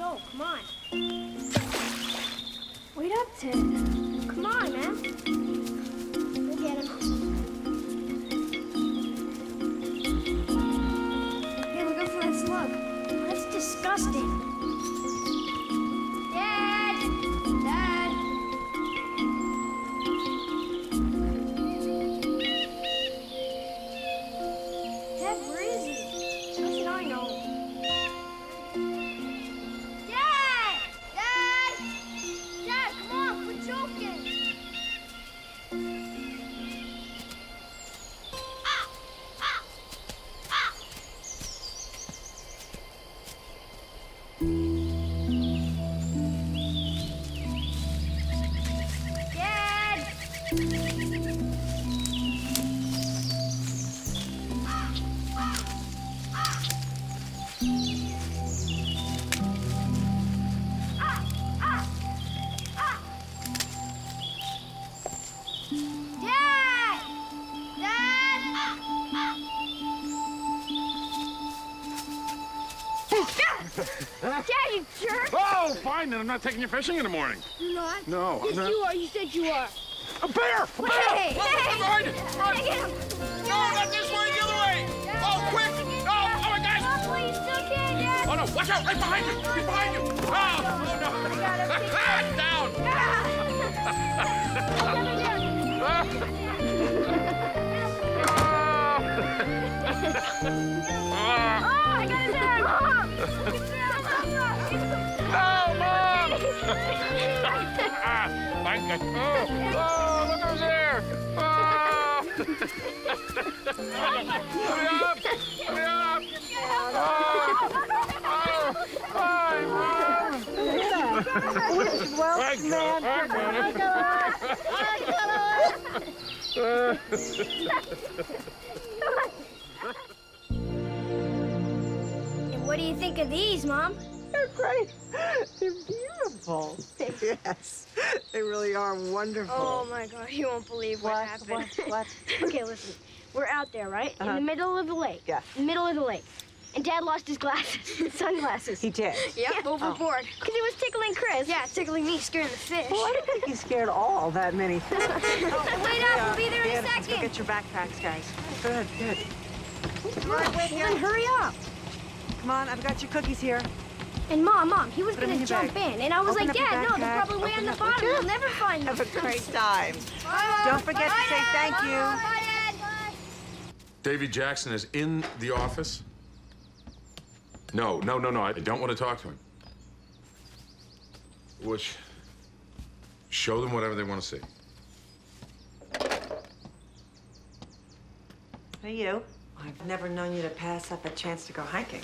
go. Come on. Wait up, Ted. Come on, man. We'll get him. Here, we'll go for that slug. That's disgusting. Dad! Dad! Dad, where is he? How should I know? Dad! Dad! Dad, come on, quit joking. Dad! Dad! Dad! Dad, you jerk! Oh, fine, then I'm not taking you fishing in the morning. You're not? No, I'm Yes, not. you are. You said you are. A bear! A bear! Hey, Oh, hey! behind you! Run! Get him! No, not this way, the other way! Oh, quick! Oh, oh my gosh! Oh, please, still can, Dad! Oh, no, watch out! Right behind you! Right behind you! Oh, no! Down! Oh, I got his head! Mom! Oh, Mom! Thank you. Oh, look who's here! Oh! Hurry up! Hurry up! Hi, Mom! Well, I And what do you think of these, Mom? they're great. They're beautiful. Yes, they really are wonderful. Oh, my God. You won't believe what happened. What? Okay, listen. We're out there, right? In Uh-huh. the middle of the lake. Yeah. In the middle of the lake. And Dad lost his glasses, his sunglasses. He did. Yep, overboard. Because he was tickling Chris. Yeah, tickling me, scaring the fish. Well, I don't think he scared all that many. Wait up, we'll be there in a Let's go second. get your backpacks, guys. Good, good. Right with you. Then hurry up. Come on, I've got your cookies here. And Mom, he was Put 'em gonna in your jump bag. in, and I was Open like, up your Dad, no, they're backpack. probably way on Open the up. bottom. We'll never find them. Have a great time. Don't forget to say thank you. Bye, Dad. Bye. Davy Jackson is in the office? No. I don't want to talk to him. Which, show them whatever they want to see. Hey, you. I've never known you to pass up a chance to go hiking.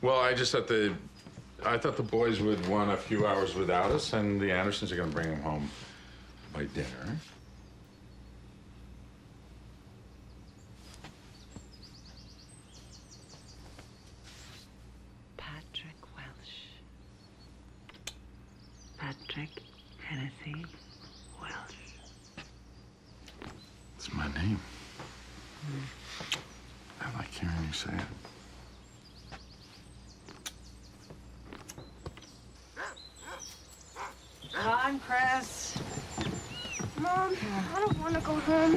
Well, I thought the boys would want a few hours without us, and the Andersons are going to bring them home by dinner. Patrick Welsh. Patrick Hennessy Welsh. It's my name. I like hearing you say it. Come on, Chris. Mom, I don't want to go home.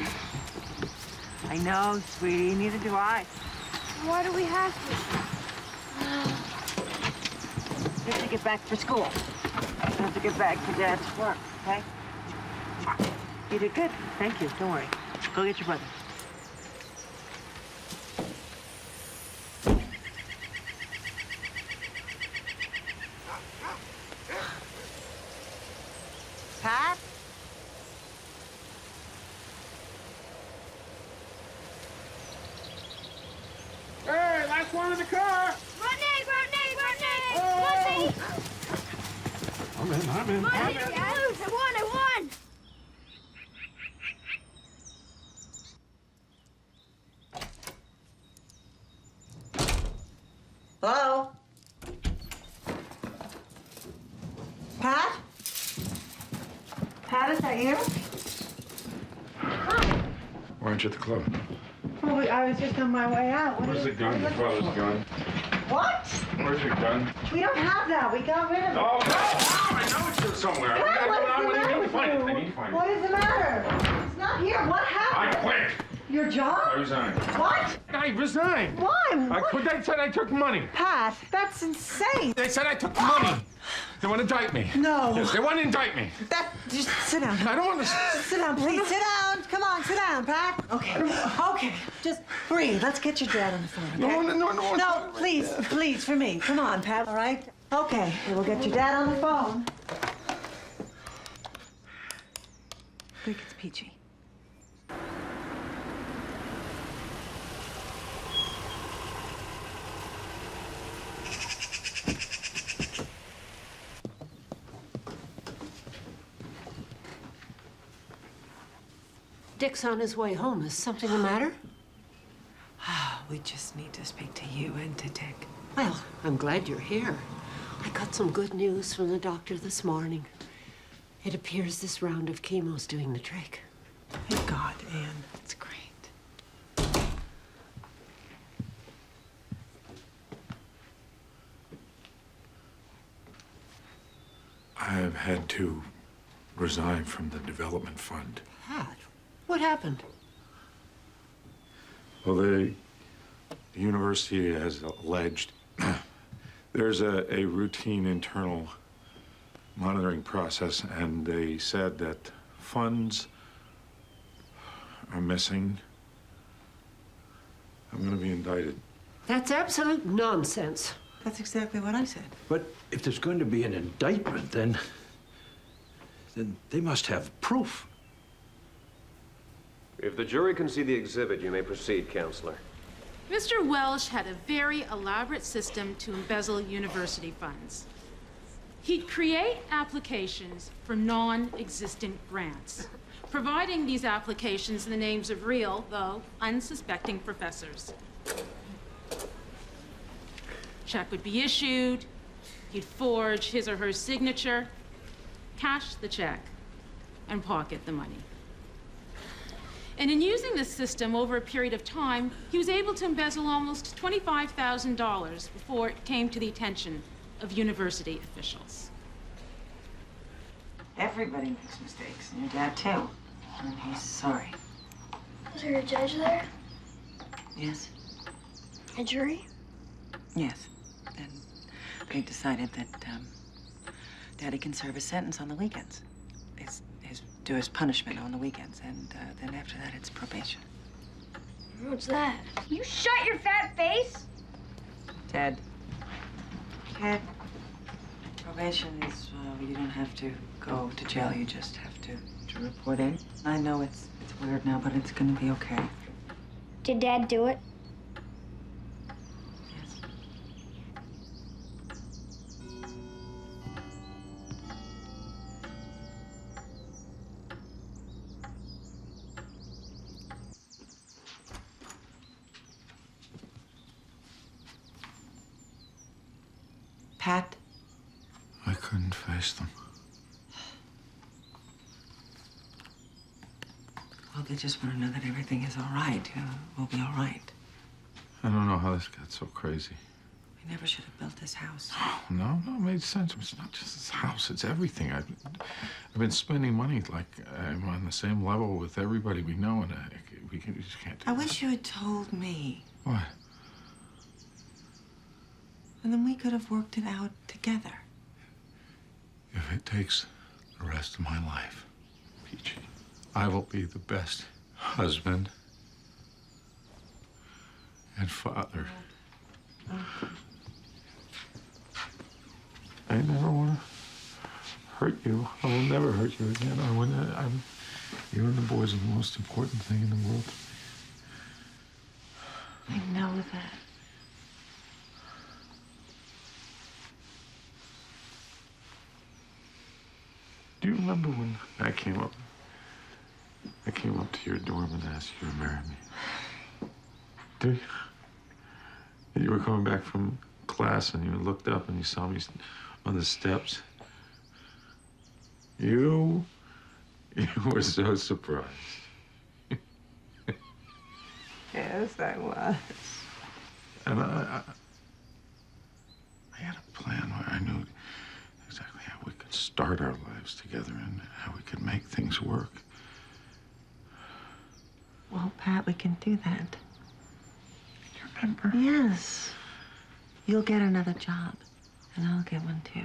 I know, sweetie. Neither do I. Why do we have to? You have to get back for school. You have to get back for Dad's work, okay? You did good. Thank you. Don't worry. Go get your brother. Pat? Hey, last one in the car! Rodney! I'm in. Rodney! I won! Hello? Pat? Pat, is that you? Why aren't you at the club? Well, I was just on my way out. Where's the gun? Your father's gun. What? Where's your gun? We don't have that. We got rid of it. Oh, no! I know it's here somewhere. Pat, what is the matter I need with to find it. I you? need to find What it. is the matter? It's not here. What I happened? quit. Your I job? resigned. What? I resigned. Why? I What? quit. They said I took money. Pat, that's insane. They said I took money. They want to indict me. No. Yes, they want to indict me. Just sit down. I don't want to. Sit down, please. Sit down. Come on, sit down, Pat. Okay. Okay. Just breathe. Let's get your dad on the phone. Okay? No. No, please, for me. Come on, Pat. All right? Okay. We'll get your dad on the phone. Quick, it's Peachy. Dick's on his way home. Is something the matter? We just need to speak to you and to Dick. Well, I'm glad you're here. I got some good news from the doctor this morning. It appears this round of chemo's doing the trick. Thank God, Anne. It's great. I have had to resign from the development fund. Pat, what happened? Well, the university has alleged there's a routine internal monitoring process, and they said that funds are missing. I'm going to be indicted. That's absolute nonsense. That's exactly what I said. But if there's going to be an indictment, then they must have proof. If the jury can see the exhibit, you may proceed, Counselor. Mr. Welsh had a very elaborate system to embezzle university funds. He'd create applications for non-existent grants, providing these applications in the names of real, though unsuspecting professors. Check would be issued, he'd forge his or her signature, cash the check, and pocket the money. And in using this system over a period of time, he was able to embezzle almost $25,000 before it came to the attention of university officials. Everybody makes mistakes, and your dad too. And he's sorry. Was there a judge there? Yes? A jury? Yes. And they decided that Daddy can serve his sentence on the weekends. Do his punishment on the weekends, and then after that, it's probation. What's that? You shut your fat face! Ted. Probation is, you don't have to go to jail. You just have to report in. I know it's weird now, but it's gonna be okay. Did Dad do it? Yes. Pat? I couldn't face them. Well, they just want to know that everything is all right. We'll be all right. I don't know how this got so crazy. We never should have built this house. Oh, no, it made sense. It's not just this house, it's everything. I've been spending money like I'm on the same level with everybody we know, and we just can't do I that. wish you had told me. What? And then we could have worked it out together. If it takes the rest of my life, Peachy, I will be the best husband and father. I never want to hurt you. I will never hurt you again. You and the boys are the most important thing in the world. I know that. Do you remember when I came up to your dorm and asked you to marry me? Do you? You were coming back from class and you looked up and you saw me on the steps. You were so surprised. Yes, I was. And start our lives together and how we could make things work. Well, Pat, we can do that. You remember? Yes. You'll get another job, and I'll get one too.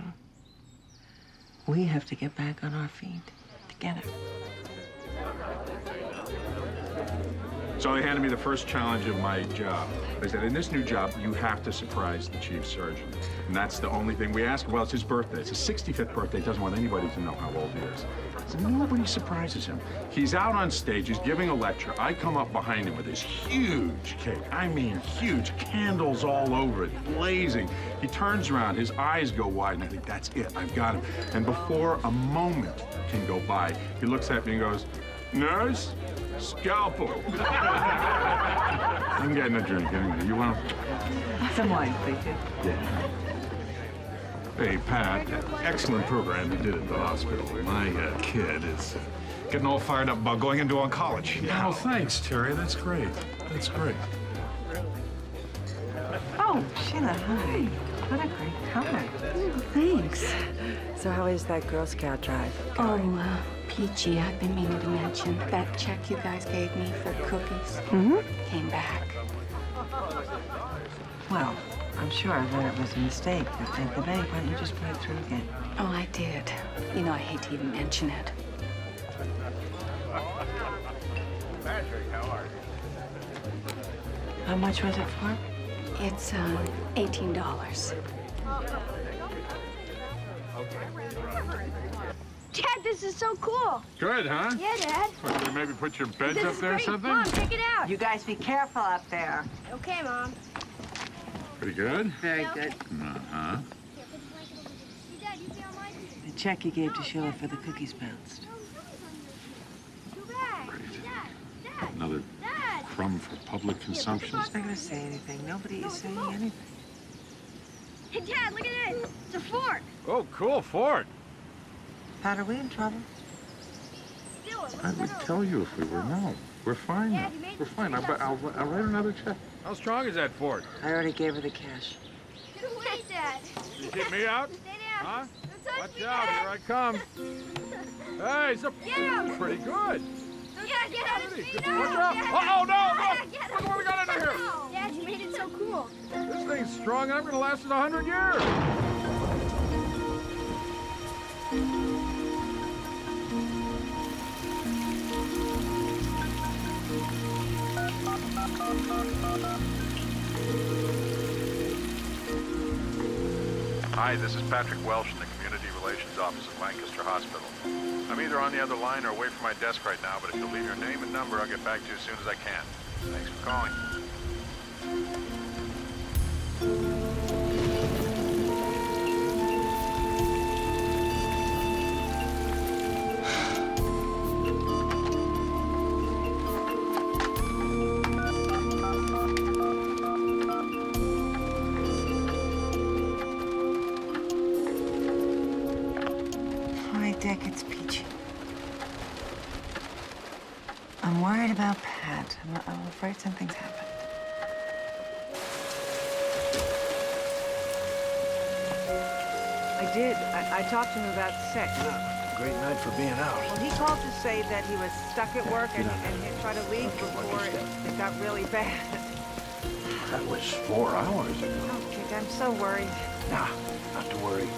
We have to get back on our feet together. So they handed me the first challenge of my job. They said, in this new job, you have to surprise the chief surgeon. And that's the only thing we ask. Well, it's his birthday. It's his 65th birthday. He doesn't want anybody to know how old he is. So nobody surprises him. He's out on stage. He's giving a lecture. I come up behind him with this huge cake. I mean, huge. Candles all over it, blazing. He turns around. His eyes go wide, and I think, that's it. I've got him. And before a moment can go by, he looks at me and goes, "Nurse? Scalpel." I'm getting a drink anyway. You want Some wine, please. Yeah. Hey, Pat, excellent program you did at the hospital. My kid is getting all fired up about going into oncology. Oh, thanks, Terry. That's great. That's great. Oh, Sheila, hi. What a great car. Oh, thanks. So how is that Girl Scout drive going? Oh, peachy. I've been meaning to mention that check you guys gave me for cookies came back. Well, I'm sure that it was a mistake at the bank. Why don't you just put it through again? Oh, I did. You know, I hate to even mention it. How much was it for? It's, $18. Dad, this is so cool. Good, huh? Yeah, Dad. What, should we maybe put your beds This up is there or great. something? Mom, check it out. You guys be careful up there. Okay, Mom. Pretty good? Very good. Uh-huh. Hey, Dad, you see how mine is? The check you gave to Sheila for the cookies bounced. Too bad. Great. Dad, Another Dad. crumb for public consumption. She's not going to say anything. Nobody is saying anything. Hey, Dad, look at this. It's a fork. Oh, cool, Ford. Pat, are we in trouble? Still, it looks I would better. tell you if we were. No, we're fine now. Dad, you made We're fine. I'll write another check. How strong is that Ford? I already gave her the cash. Get away, Dad. You kick me out? Stay down. Huh? Don't touch Watch me, out, Dad. here I come. Hey, it's Get him. pretty good. Yeah, get out of Pretty me. good. No, Watch out. Dad. Oh, no, Dad, look. get him. Look what we got under here. Dad, you made it so cool. This thing's strong enough, gonna last us 100 years. Hi, this is Patrick Welsh in the Community Relations Office at Lancaster Hospital. I'm either on the other line or away from my desk right now, but if you'll leave your name and number, I'll get back to you as soon as I can. Thanks for calling. Hi, Dick. It's Peachy. I'm worried about Pat. I'm afraid something's happened. I did. I talked to him about 6. Great night for being out. Well, he called to say that he was stuck at work and he'd try to leave before it got really bad. That was 4 hours ago. Oh, Dick, I'm so worried. Nah, not to worry.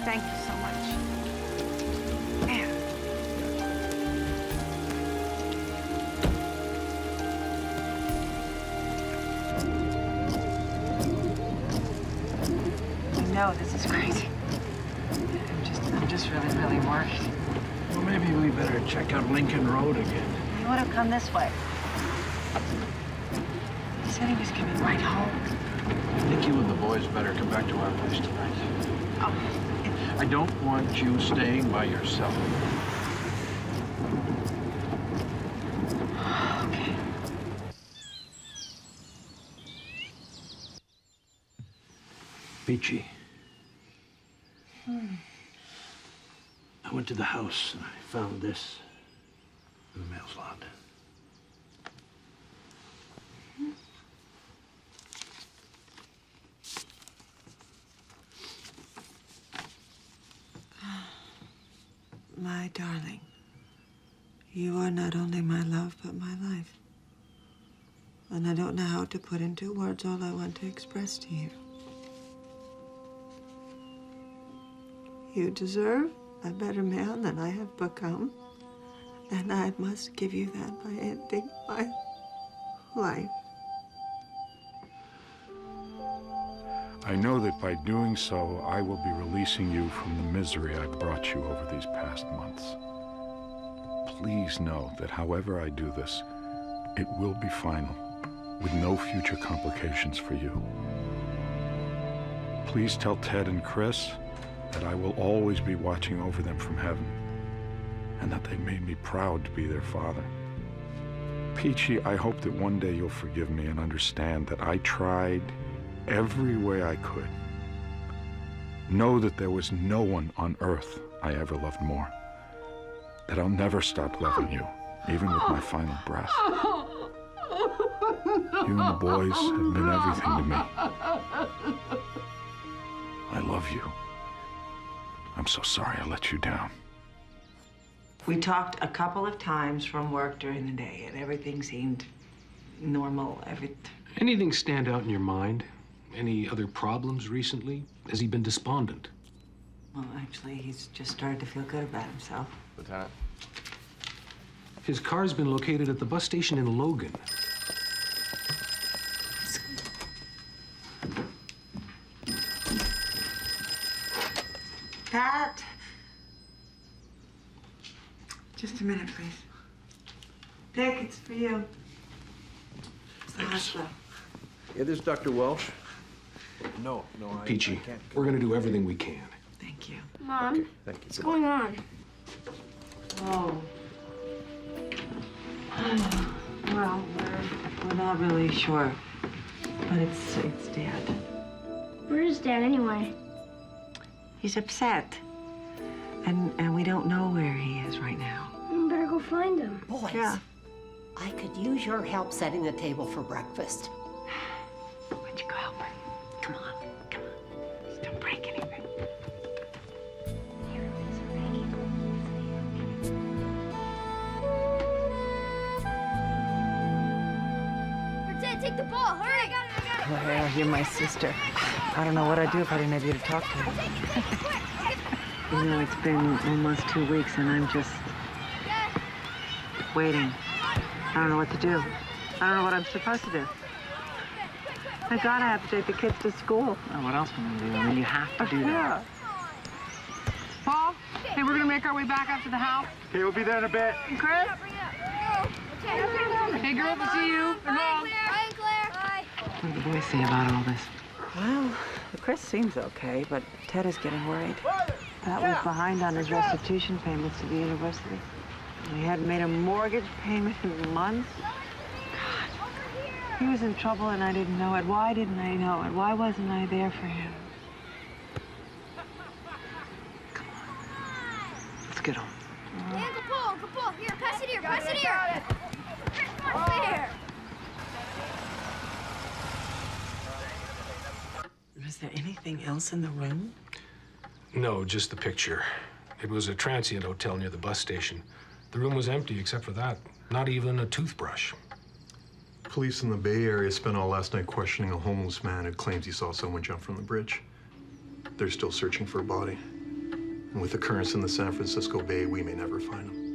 Thank you so much. Man. No, this is crazy. I'm just really, really worried. Well, maybe we better check out Lincoln Road again. He would have come this way. He said he was coming right home. I think you and the boys better come back to our place tonight. Oh, I don't want you staying by yourself. okay. Peachy. I went to the house and I found this in the mail slot. My darling, you are not only my love, but my life. And I don't know how to put into words all I want to express to you. You deserve a better man than I have become. And I must give you that by ending my life. I know that by doing so, I will be releasing you from the misery I brought you over these past months. Please know that however I do this, it will be final, with no future complications for you. Please tell Ted and Chris that I will always be watching over them from heaven, and that they made me proud to be their father. Peachy, I hope that one day you'll forgive me and understand that I tried every way I could. Know that there was no one on earth I ever loved more. That I'll never stop loving you, even with my final breath. You and the boys have been everything to me. I love you. I'm so sorry I let you down. We talked a couple of times from work during the day, and everything seemed normal. Anything stand out in your mind? Any other problems recently? Has he been despondent? Well, actually, he's just started to feel good about himself. Lieutenant? His car's been located at the bus station in Logan. Pat! Just a minute, please. Dick, it's for you. It's the hospital. Yeah, this is Dr. Welsh. No, I Peachy, can't. we're gonna do everything we can. Thank you. Mom, Okay, thank you. what's going on? Oh. Well, we're not really sure. But it's Dad. Where's Dad anyway? He's upset. And we don't know where he is right now. We better go find him. Boys, Yeah. I could use your help setting the table for breakfast. Why don't you go help her? Come on. Just don't break anything. Dad, take the ball. Hurry! I got it. Claire, you're my sister. I don't know what I'd do if I didn't have you to talk to. You know, it's been almost 2 weeks and I'm just waiting. I don't know what to do. I don't know what I'm supposed to do. I gotta have to take the kids to school. Oh, what else can I do? I mean, you have to do that. Paul, hey, we're gonna make our way back up to the house. Okay, we'll be there in a bit. And Chris? Hey, girl, to see you. And Mom. Bye, Claire. Bye. What do the boys say about all this? Well, Chris seems okay, but Ted is getting worried. Pat was behind on his restitution payments to the university. He hadn't made a mortgage payment in months. God, he was in trouble and I didn't know it. Why didn't I know it? Why wasn't I there for him? Come on. Let's get home. Hey, Uncle Paul. Here, pass it here. Come on, Claire. Was there anything else in the room? No, just the picture. It was a transient hotel near the bus station. The room was empty except for that. Not even a toothbrush. Police in the Bay Area spent all last night questioning a homeless man who claims he saw someone jump from the bridge. They're still searching for a body. And with the currents in the San Francisco Bay, we may never find him.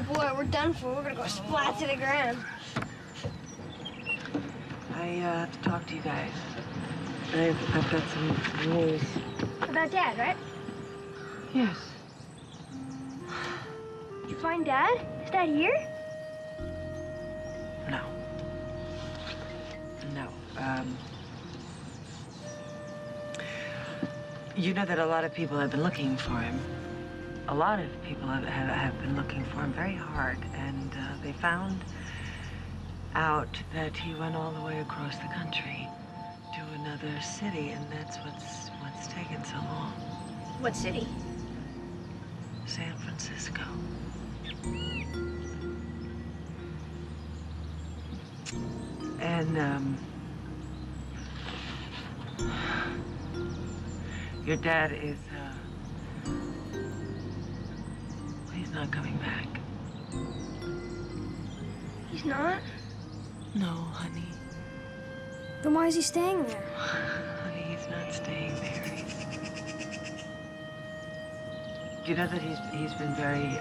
boy, we're done for. We're gonna go splat to the ground. I have to talk to you guys. I've got some news. About Dad, right? Yes. Did you find Dad? Is Dad here? No. No. You know that a lot of people have been looking for him. A lot of people have been looking for him very hard, and they found out that he went all the way across the country to another city, and that's what's taken so long. What city? San Francisco. And your dad is he's not coming back. He's not? No, honey. Then why is he staying there? Honey, he's not staying there. Do you know that he's been very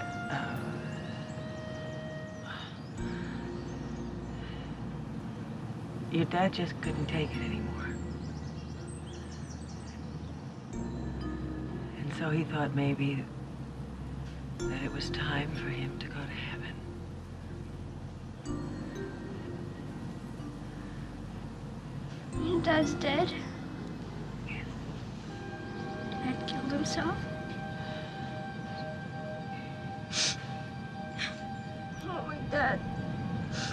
your dad just couldn't take it anymore. And so he thought maybe that it was time for him to go to heaven. Your dad's dead? Dad killed himself? I want my dad.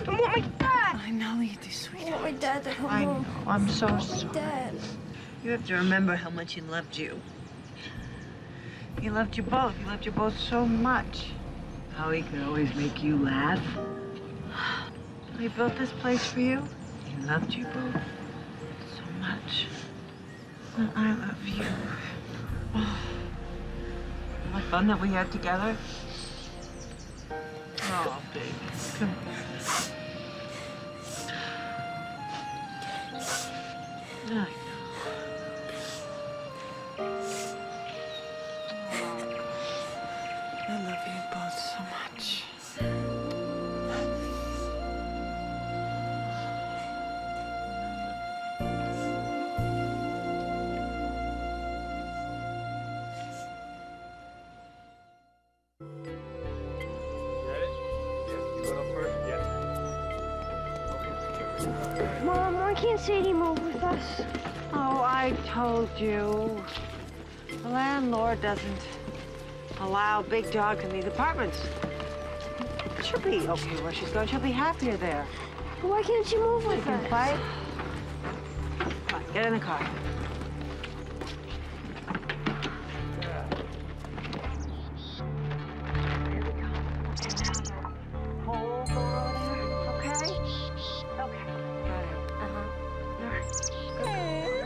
I want my dad! I know you do, sweetheart. I want my dad to come I home. know. I'm so I want sorry. my dad. You have to remember how much he loved you. He loved you both. He loved you both so much. How he could always make you laugh. He built this place for you. He loved you both so much. And I love you. Oh, what fun that we had together. Oh, baby. Come here. I know. I love you both so much. Mom, why can't Sadie move with us? Oh, I told you. The landlord doesn't allow big dogs in these apartments. She'll be okay where she's going. She'll be happier there. Why can't she move with She can us? fight. Come on, get in the car.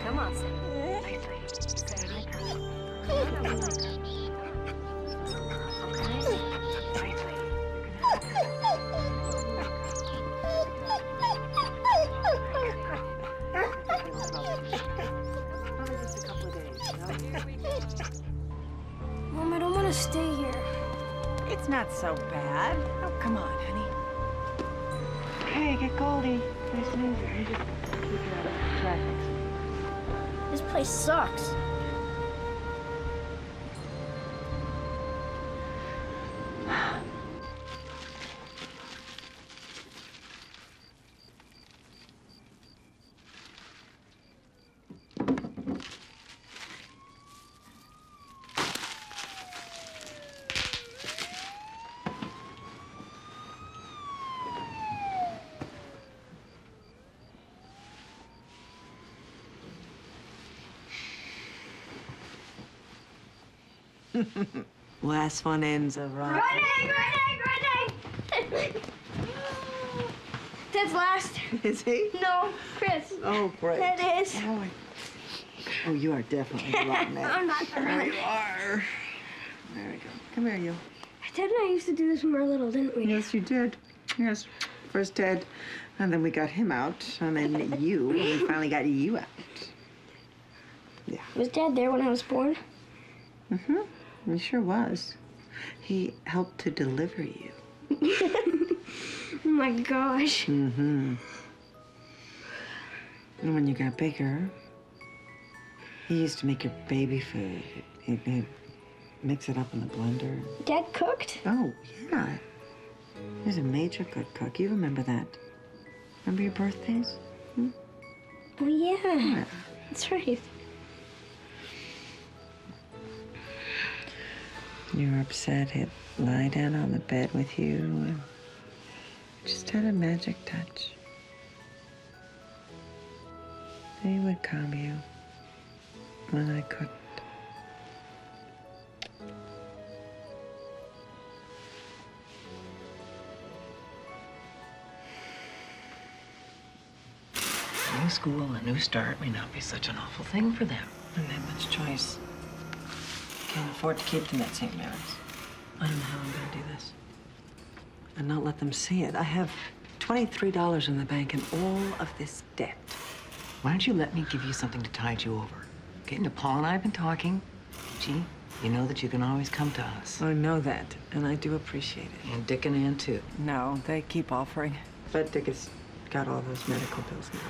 Come on, Mom, I don't want to stay here. It's not so bad. Oh, come on, honey. Okay, get Goldie. Nice and easy. You just keep your traffic. This place sucks. Last one ends a run. Grenade! Dad's last. Is he? No, Chris. Oh, great. That is. Oh, you are definitely a lot mad. I'm not the There runner. you are. There we go. Come here, you. Ted and I used to do this when we were little, didn't we? Yes, you did. Yes. First Ted, and then we got him out, and then you, and we finally got you out. Yeah. Was Dad there when I was born? Mm-hmm. He sure was. He helped to deliver you. Oh my gosh. Mm-hmm. And when you got bigger, he used to make your baby food. He'd mix it up in the blender. Dad cooked? Oh, yeah. He was a major good cook. You remember that. Remember your birthdays? Hmm? Oh, yeah. That's right. You were upset. He'd lie down on the bed with you and just had a magic touch. He would calm you when I couldn't. New school, a new start may not be such an awful thing for them. And that much choice. Can't afford to keep them at St. Mary's. I don't know how I'm gonna do this. And not let them see it. I have $23 in the bank and all of this debt. Why don't you let me give you something to tide you over? Okay, now Paul and I have been talking. Gee, you know that you can always come to us. I know that, and I do appreciate it. And Dick and Ann, too. No, they keep offering. But Dick has got all those medical bills now.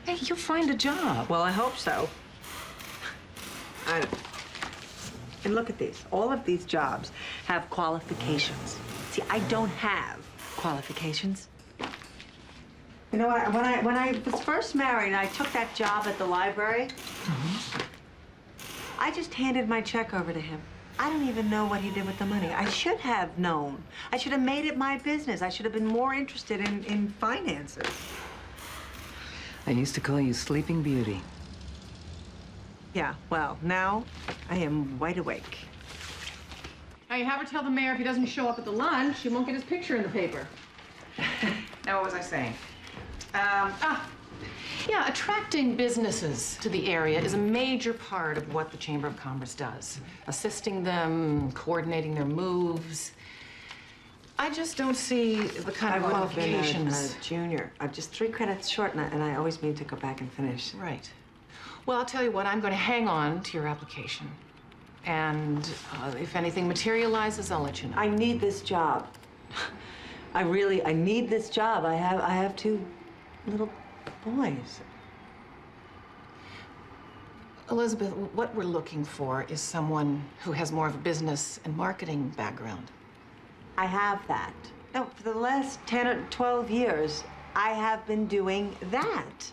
Hey, you'll find a job. Well, I hope so. I don't. And look at these. All of these jobs have qualifications. See, I don't have qualifications. You know what? When I was first married, I took that job at the library. I just handed my check over to him. I don't even know what he did with the money. I should have known. I should have made it my business. I should have been more interested in finances. I used to call you Sleeping Beauty. Yeah, well, now I am wide awake. Now, you have her tell the mayor if he doesn't show up at the lunch, he won't get his picture in the paper. Now, what was I saying? Yeah, attracting businesses to the area is a major part of what the Chamber of Commerce does. Assisting them, coordinating their moves. I just don't see the kind of qualifications. I would have been a junior. I'm just 3 credits short, and I always mean to go back and finish. Right. Well, I'll tell you what, I'm going to hang on to your application. And if anything materializes, I'll let you know. I need this job. I need this job. I have 2 little boys. Elizabeth, what we're looking for is someone who has more of a business and marketing background. I have that. No, for the last 10 or 12 years, I have been doing that.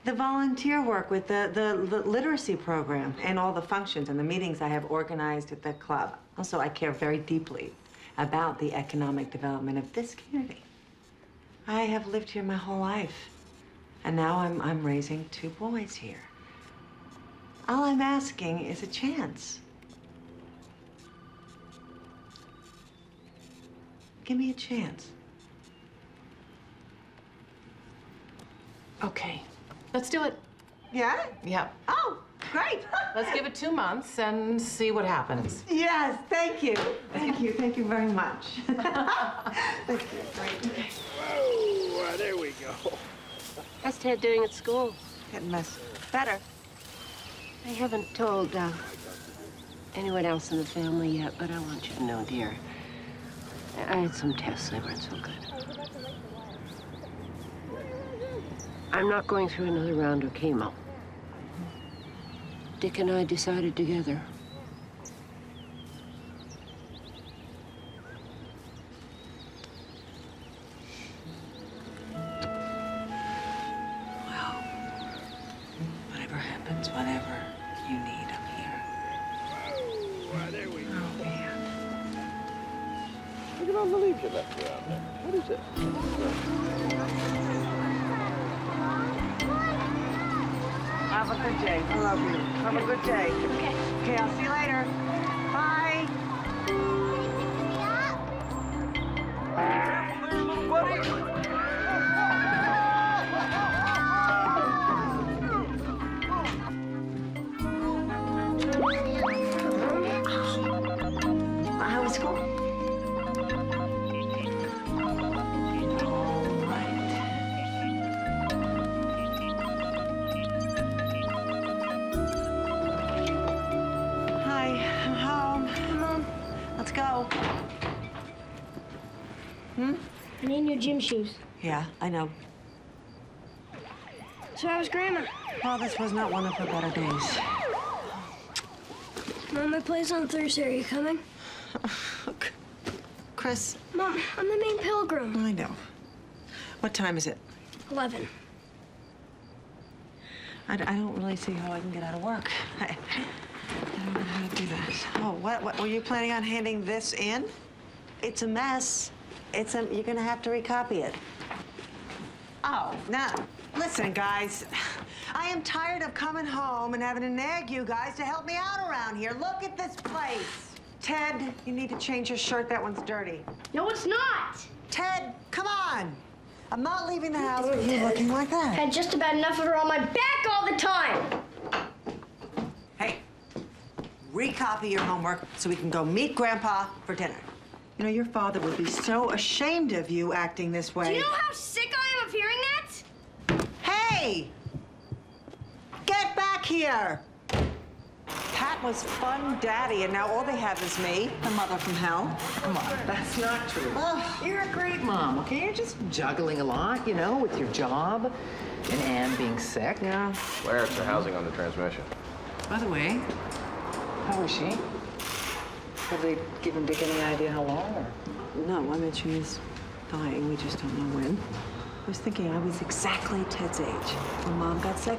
The volunteer work with the literacy program and all the functions and the meetings I have organized at the club. Also, I care very deeply about the economic development of this community. I have lived here my whole life, and now I'm raising 2 boys here. All I'm asking is a chance. Give me a chance. Okay. Let's do it. Yeah? Yep. Oh, great. Let's give it 2 months and see what happens. Yes, thank you. Thank you. Thank you very much. Thank you. Great. Whoa, there we go. How's Ted doing at school? Getting better. I haven't told anyone else in the family yet, but I want you to know, dear, I had some tests. They weren't so good. I'm not going through another round of chemo. Dick and I decided together. Well, whatever happens, whatever you need, I'm here. Whoa, there we go. Oh, man. Look at all the leaves you left around there. What is it? Have a good day. I love you. Have a good day. Okay. Okay, I'll see you later. Bye. How was school? Hi, I'm home. Mom. Let's go. I need new gym shoes. Yeah, I know. So how was Grandma? Well, this was not one of her better days. Mom, my play's on Thursday. Are you coming? Chris. Mom, I'm the main pilgrim. I know. What time is it? 11. I don't really see how I can get out of work. I don't know how to do this. Oh, what? Were you planning on handing this in? It's a mess. You're gonna have to recopy it. Oh, now, listen, guys. I am tired of coming home and having to nag you guys to help me out around here. Look at this place. Ted, you need to change your shirt. That one's dirty. No, it's not. Ted, come on. I'm not leaving the house with you looking like that. Had just about enough of her on my back all the time. Hey, recopy your homework so we can go meet Grandpa for dinner. You know, your father would be so ashamed of you acting this way. Do you know how sick I am of hearing that? Hey! Get back here! Pat was fun daddy, and now all they have is me, the mother from hell. Come on, that's not true. You're a great mom, okay? You're just juggling a lot, you know, with your job and Anne being sick. Yeah. Clarence, the housing on the transmission. By the way, how is she? Have they given Dick any idea how long, or? No, I mean, she's dying. We just don't know when. I was thinking I was exactly Ted's age when Mom got sick.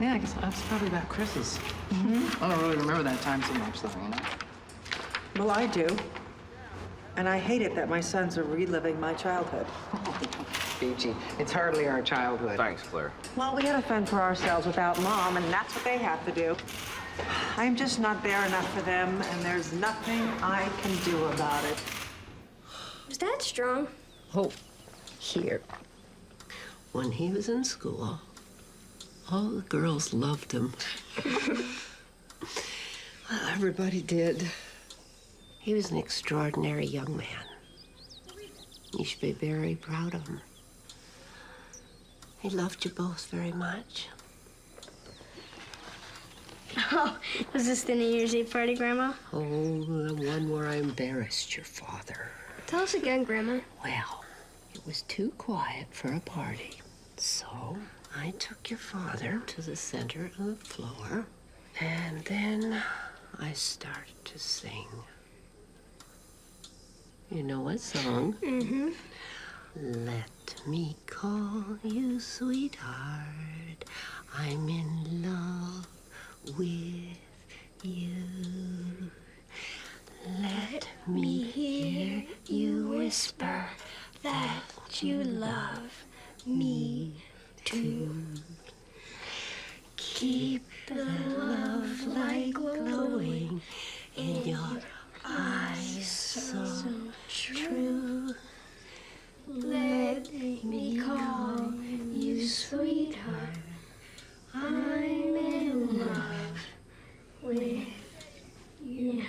Yeah, I guess that's probably about Chris's. I don't really remember that time so much, though, you know? Well, I do. And I hate it that my sons are reliving my childhood. Peachy, it's hardly our childhood. Thanks, Claire. Well, we gotta fend for ourselves without Mom, and that's what they have to do. I'm just not there enough for them, and there's nothing I can do about it. Was Dad strong? Oh, here. When he was in school, all the girls loved him. Well, everybody did. He was an extraordinary young man. You should be very proud of him. He loved you both very much. Oh, was this the New Year's Eve party, Grandma? Oh, the one where I embarrassed your father. Tell us again, Grandma. Well, it was too quiet for a party. So I took your father to the center of the floor, and then I started to sing. You know what song? Mm-hmm. Let me call you sweetheart. I'm in love with you. Let me hear you whisper that you love me too. Keep the love light glowing in your eyes so true. Let me call you sweetheart. I'm in love with you.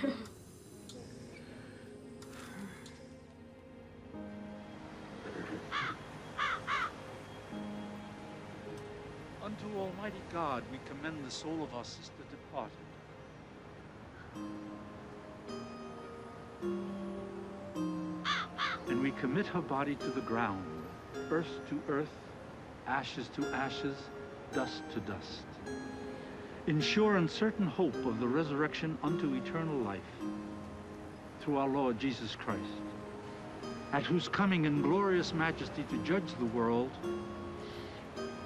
Unto Almighty God we commend the soul of our sister departed. And we commit her body to the ground, earth to earth, ashes to ashes, dust to dust, in sure and certain hope of the resurrection unto eternal life, through our Lord Jesus Christ, at whose coming in glorious majesty to judge the world,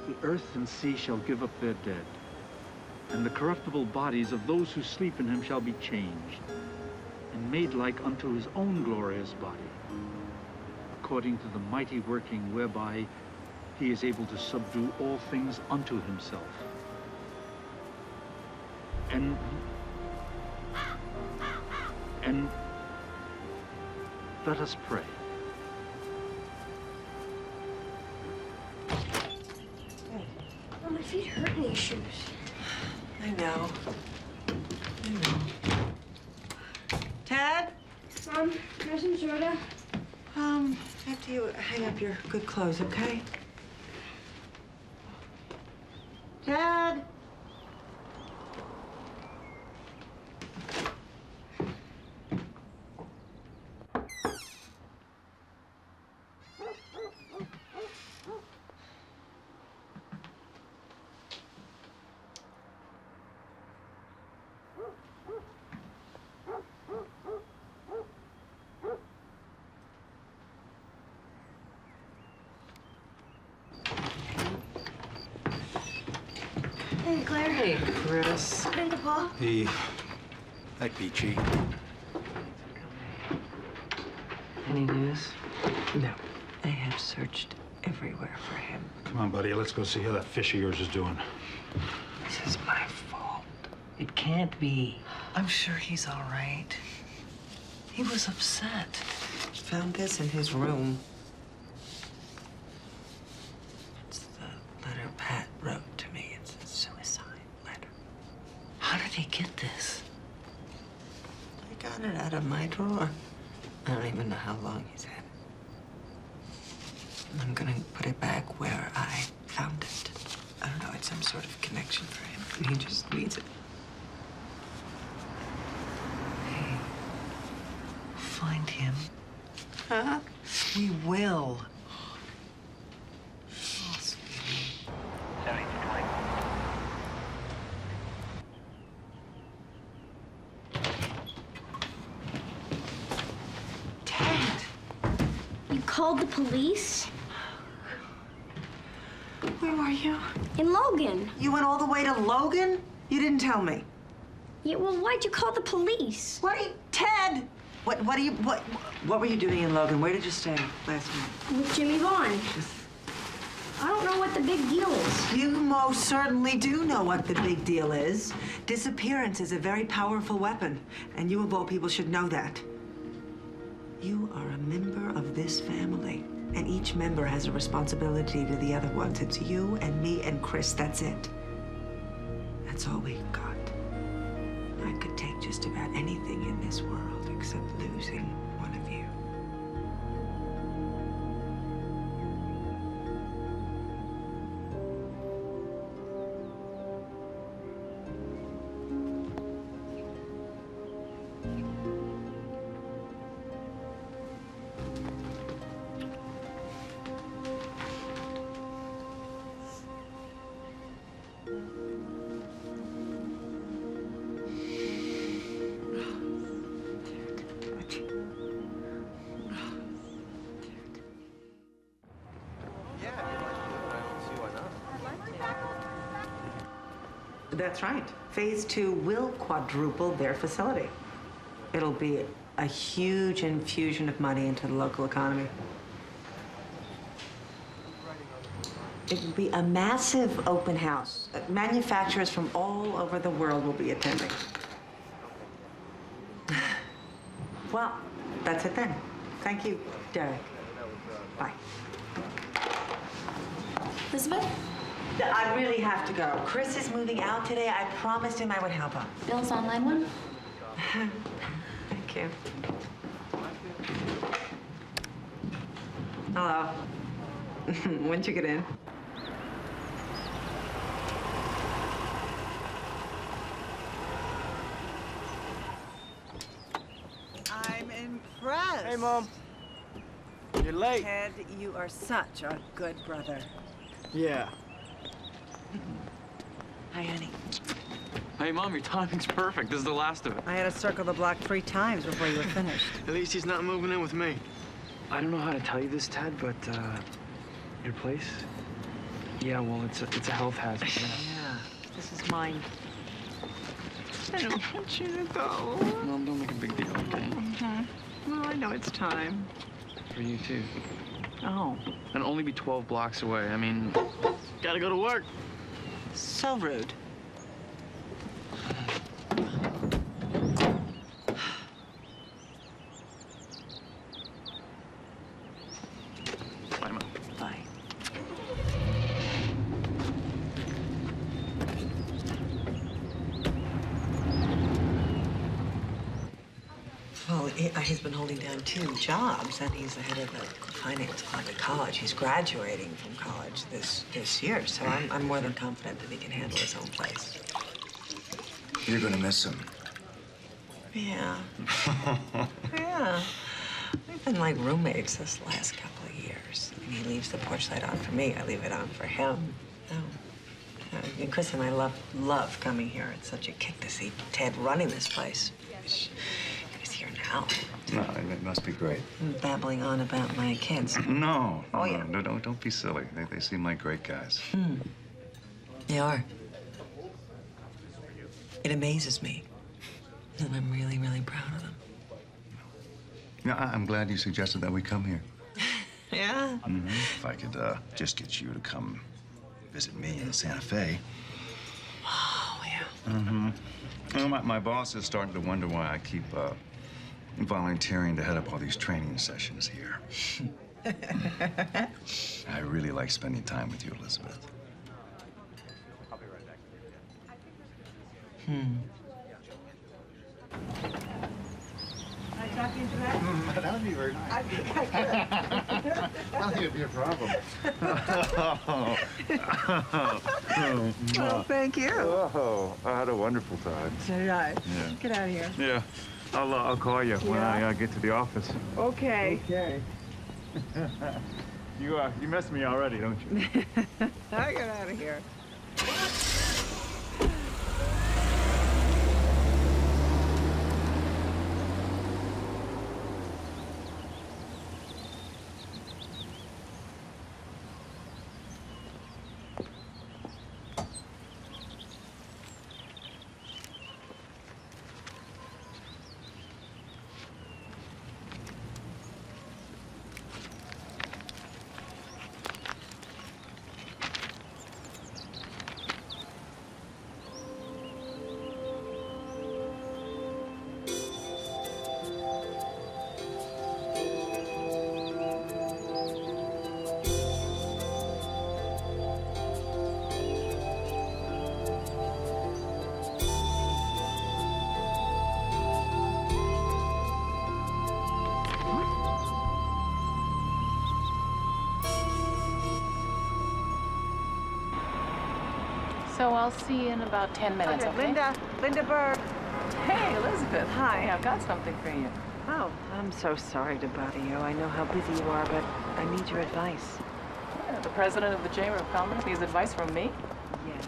the earth and sea shall give up their dead, and the corruptible bodies of those who sleep in him shall be changed, and made like unto his own glorious body, according to the mighty working whereby he is able to subdue all things unto himself. And let us pray. Oh, my feet hurt in these shoes. I know. Ted? Mom, can I have some soda? After you hang up your good clothes, okay? Ted? Claire. Hey, Chris. Grandpa. Hey. Hi, Peachy. Any news? No. I have searched everywhere for him. Come on, buddy. Let's go see how that fish of yours is doing. This is my fault. It can't be. I'm sure he's all right. He was upset. Found this in his room. It's the letter Pat wrote to me. It's a suicide letter. How did he get this? I got it out of my drawer. I don't even know how long he's had it. I'm gonna put it back where I found it. I don't know, it's some sort of connection for him, and he just needs it. Hey, find him. Huh? We will. Oh, sweetie. You called the police? Where were you? In Logan. You went all the way to Logan? You didn't tell me. Yeah, well, why'd you call the police? Ted! What were you doing in Logan? Where did you stay last night? With Jimmy Vaughn. I don't know what the big deal is. You most certainly do know what the big deal is. Disappearance is a very powerful weapon, and you of all people should know that. You are a member of this family, and each member has a responsibility to the other ones. It's you and me and Chris, that's it. That's all we've got. I could take just about anything in this world except losing one of you. That's right. Phase 2 will quadruple their facility. It'll be a huge infusion of money into the local economy. It will be a massive open house. Manufacturers from all over the world will be attending. Well, that's it then. Thank you, Derek. Bye. Elizabeth? I really have to go. Chris is moving out today. I promised him I would help him. Bill's online one? Thank you. Hello. When'd you get in? I'm impressed. Hey, Mom. You're late. Ted, you are such a good brother. Yeah. Hi, honey. Hey, Mom, your timing's perfect. This is the last of it. I had to circle the block 3 times before you were finished. At least he's not moving in with me. I don't know how to tell you this, Ted, but your place? Yeah, well, it's a health hazard. Yeah, this is mine. I don't want you to go. Mom, don't make a big deal, okay? Well, I know it's time. For you, too. Oh. And only be 12 blocks away. I mean, gotta go to work. So rude. Bye, Mom. Bye. Well, he's been holding down 2 jobs, and he's the head of the finance club at college. He's graduating from college this year, so I'm more than confident that he can handle his own place. You're gonna miss him. Yeah. Yeah. We've been like roommates this last couple of years. I mean, he leaves the porch light on for me. I leave it on for him. And Chris and I love coming here. It's such a kick to see Ted running this place. He's here now. No, it must be great. Babbling on about my kids. No. Oh, yeah. No, don't be silly. They seem like great guys. They are. It amazes me. And I'm really, really proud of them. Yeah, I'm glad you suggested that we come here. Yeah? If I could just get you to come visit me in Santa Fe. Oh, yeah. Well, my boss is starting to wonder why I keep volunteering to head up all these training sessions here. I really like spending time with you, Elizabeth. Can I talk into that? That would be very nice. I think I could. I don't think it'd be a problem. Oh, thank you. Oh, I had a wonderful time. So did I. Yeah. Get out of here. Yeah. I'll call you when Yeah. I get to the office. Okay. Okay. You miss me already, don't you? I get out of here. So I'll see you in about 10 minutes, okay? Linda Berg. Hey, Elizabeth. Hi. I've got something for you. Oh, I'm so sorry to bother you. I know how busy you are, but I need your advice. Yeah, the president of the Chamber of Commerce needs advice from me? Yes.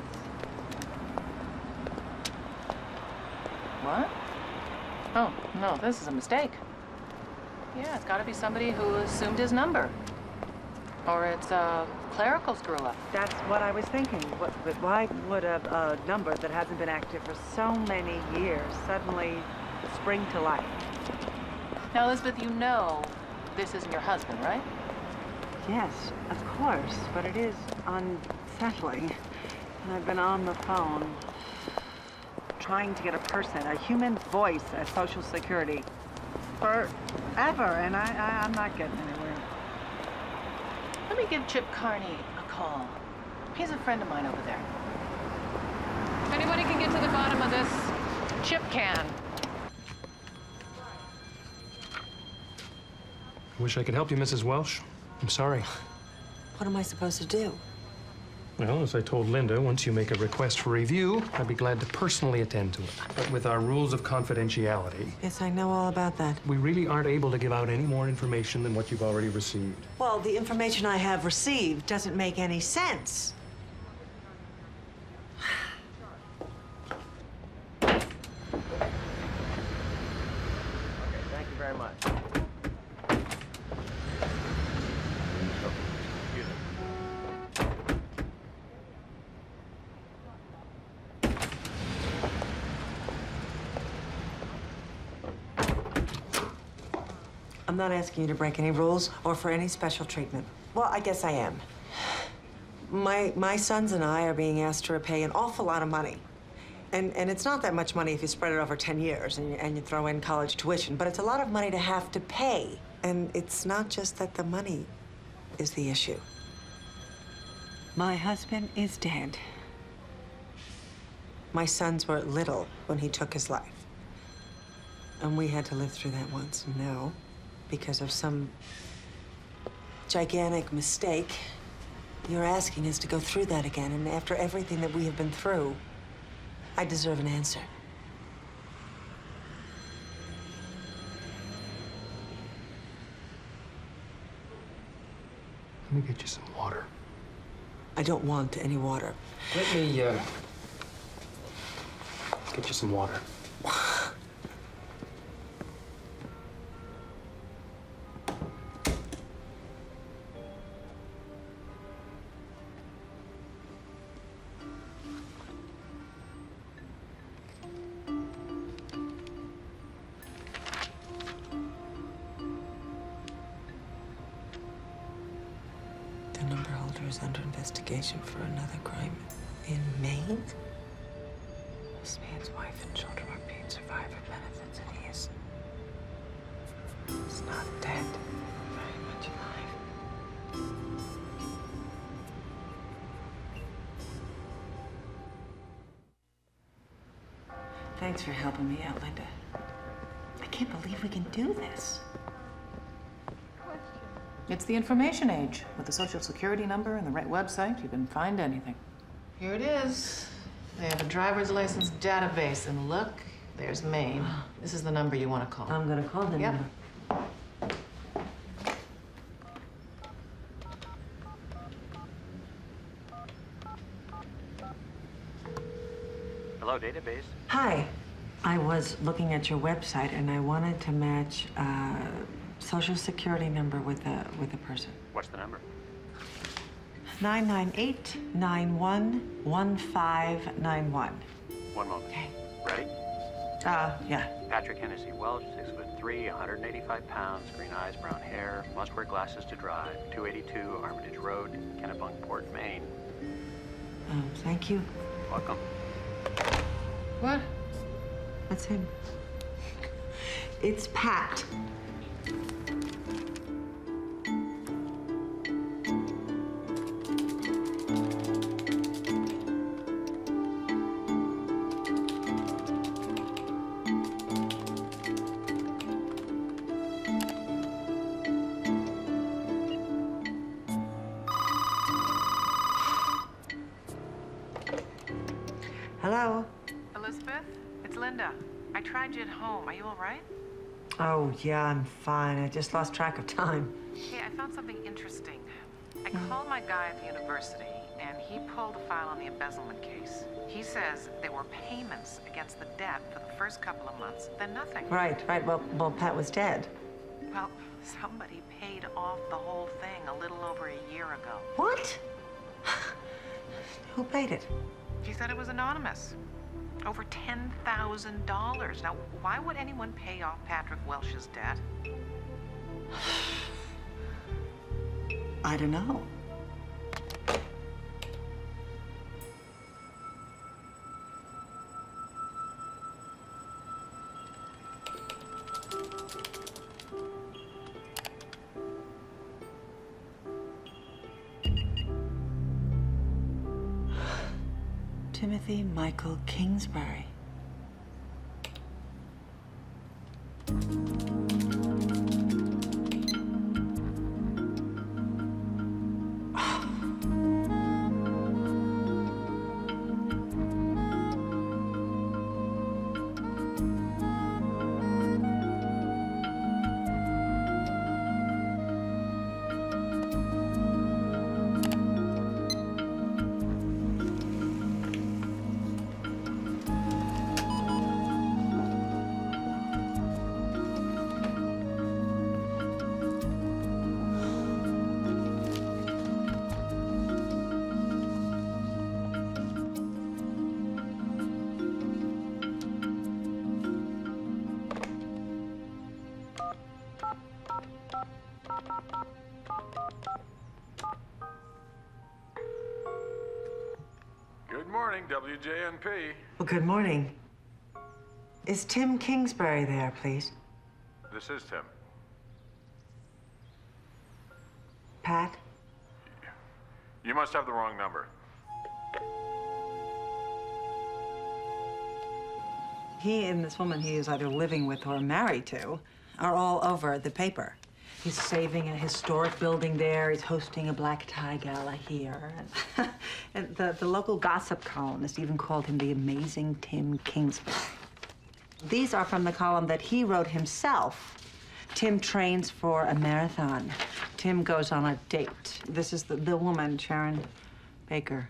What? Oh, no, this is a mistake. Yeah, it's got to be somebody who assumed his number. Or it's a clerical screw-up. That's what I was thinking. But why would a number that hasn't been active for so many years suddenly spring to life? Now, Elizabeth, you know this isn't your husband, right? Yes, of course, but it is unsettling. And I've been on the phone trying to get a person, a human voice at Social Security forever, and I'm not getting anywhere. Let me give Chip Carney a call. He's a friend of mine over there. If anybody can get to the bottom of this, Chip can. I wish I could help you, Mrs. Welsh. I'm sorry. What am I supposed to do? Well, as I told Linda, once you make a request for review, I'd be glad to personally attend to it. But with our rules of confidentiality, Yes, I know all about that. we really aren't able to give out any more information than what you've already received. Well, the information I have received doesn't make any sense. Thank you very much. I'm not asking you to break any rules or for any special treatment. Well, I guess I am. My sons and I are being asked to repay an awful lot of money. And it's not that much money if you spread it over 10 years and you throw in college tuition, but it's a lot of money to have to pay. And it's not just that the money is the issue. My husband is dead. My sons were little when he took his life. And we had to live through that once. And now, because of some gigantic mistake, you're asking us to go through that again. And after everything that we have been through, I deserve an answer. Let me get you some water. I don't want any water. Let me, get you some water. is under investigation for another crime in Maine. This man's wife and children are paid survivor benefits, and he's not dead, very much alive. Thanks for helping me out, Linda. I can't believe we can do this. It's the information age. With the social security number and the right website, you can find anything. Here it is. They have a driver's license database, and look, there's Maine. This is the number you want to call. I'm gonna call the number. Hello, database. Hi. I was looking at your website, and I wanted to match a social security number with a person. What's the number? 998-91-1591. One moment. Okay. Ready? Yeah. Patrick Hennessy Welsh, 6'3", 185 pounds, green eyes, brown hair, must wear glasses to drive. 282 Armitage Road, Kennebunkport, Maine. Thank you. Welcome. What? That's him. It's Pat. Hello? Elizabeth, it's Linda. I tried you at home. Are you all right? Oh, yeah, I'm fine. I just lost track of time. Hey, I found something interesting. I called my guy at the university, and he pulled a file on the embezzlement case. He says there were payments against the debt for the first couple of months, then nothing. Right. Well, Pat was dead. Well, somebody paid off the whole thing a little over a year ago. What? Who paid it? He said it was anonymous. Over $10,000. Now, why would anyone pay off Patrick Welsh's debt? I don't know. Timothy Michael Kingsbury. Good morning, WJNP. Well, good morning. Is Tim Kingsbury there, please? This is Tim. Pat? You must have the wrong number. He and this woman he is either living with or married to are all over the paper. He's saving a historic building there. He's hosting a black tie gala here. And the local gossip columnist even called him the amazing Tim Kingsbury. These are from the column that he wrote himself. Tim trains for a marathon. Tim goes on a date. This is the woman, Sharon Baker.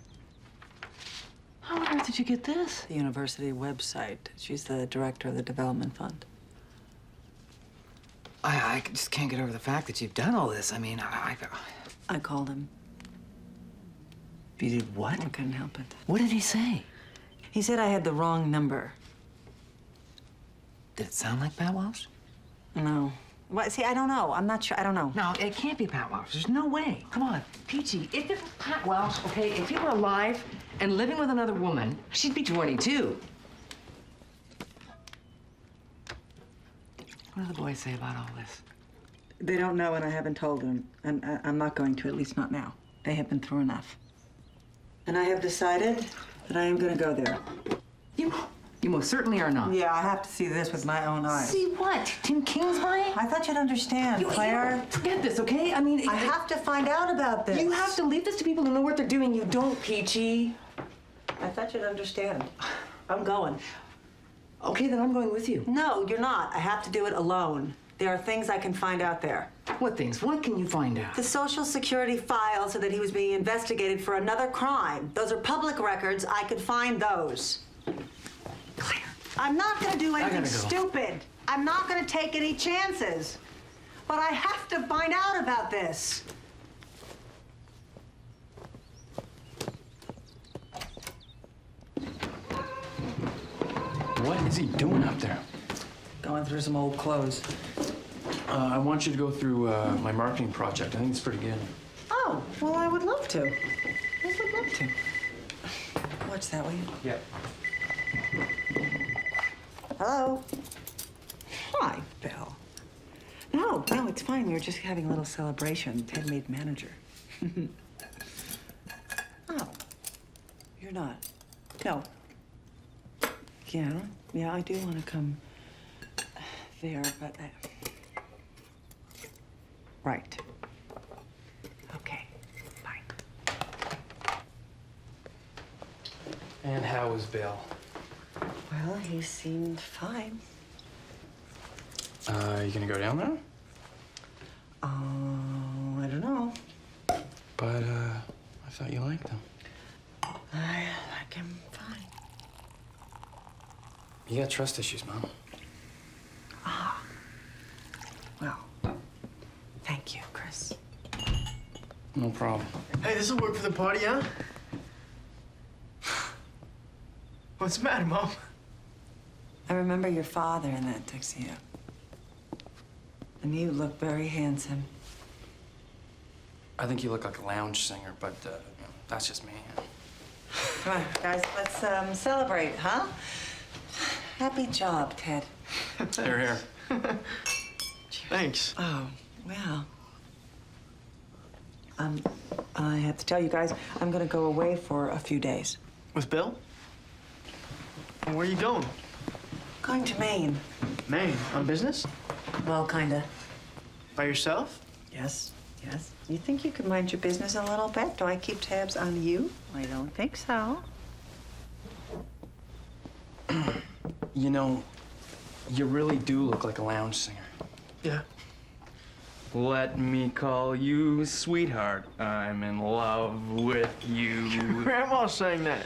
How on earth did you get this? The university website. She's the director of the development fund. I just can't get over the fact that you've done all this. I mean, I called him. You did what? I couldn't help it. What did he say? He said I had the wrong number. Did it sound like Pat Welsh? No. What? See, I don't know. I'm not sure. I don't know. No, it can't be Pat Welsh. There's no way. Come on, Peachy. If it was Pat Welsh, okay, if he were alive and living with another woman, she'd be 22. What do the boys say about all this? They don't know, and I haven't told them. And I'm not going to, at least not now. They have been through enough. And I have decided that I am going to go there. You most certainly are not. Yeah, I have to see this with my own eyes. See what? Tim Kingsbury? I thought you'd understand, Claire. Forget this, okay? I mean... I have to find out about this. You have to leave this to people who know what they're doing. You don't, Peachy. I thought you'd understand. I'm going. Okay, then I'm going with you. No, you're not. I have to do it alone. There are things I can find out there. What things? What can you find out? The Social Security file said that he was being investigated for another crime. Those are public records. I could find those. Claire. I'm not going to do anything stupid. I'm not going to take any chances. But I have to find out about this. What is he doing up there? Going through some old clothes. I want you to go through my marketing project. I think it's pretty good. Oh, well, I would love to. I would love to. Watch that, will you? Yeah. Hello? Hi, Bill. No, it's fine. We were just having a little celebration. Ted made manager. Oh, you're not? No. Yeah, I do want to come there, but... Right. Okay, bye. And how was Bill? Well, he seemed fine. You gonna go down there? I don't know. But, I thought you liked him. I like him fine. You got trust issues, Mom. Ah. Well, thank you, Chris. No problem. Hey, this'll work for the party, huh? What's the matter, Mom? I remember your father in that tuxedo. And you look very handsome. I think you look like a lounge singer, but that's just me. Come on, guys, let's celebrate, huh? Happy job, Ted. Here. Thanks. Oh, well. I have to tell you guys, I'm gonna go away for a few days. With Bill? And where are you going? Going to Maine. Maine? On business? Well, kinda. By yourself? Yes. You think you could mind your business a little bit? Do I keep tabs on you? I don't think so. You know, you really do look like a lounge singer. Yeah. Let me call you sweetheart. I'm in love with you. Grandma sang that.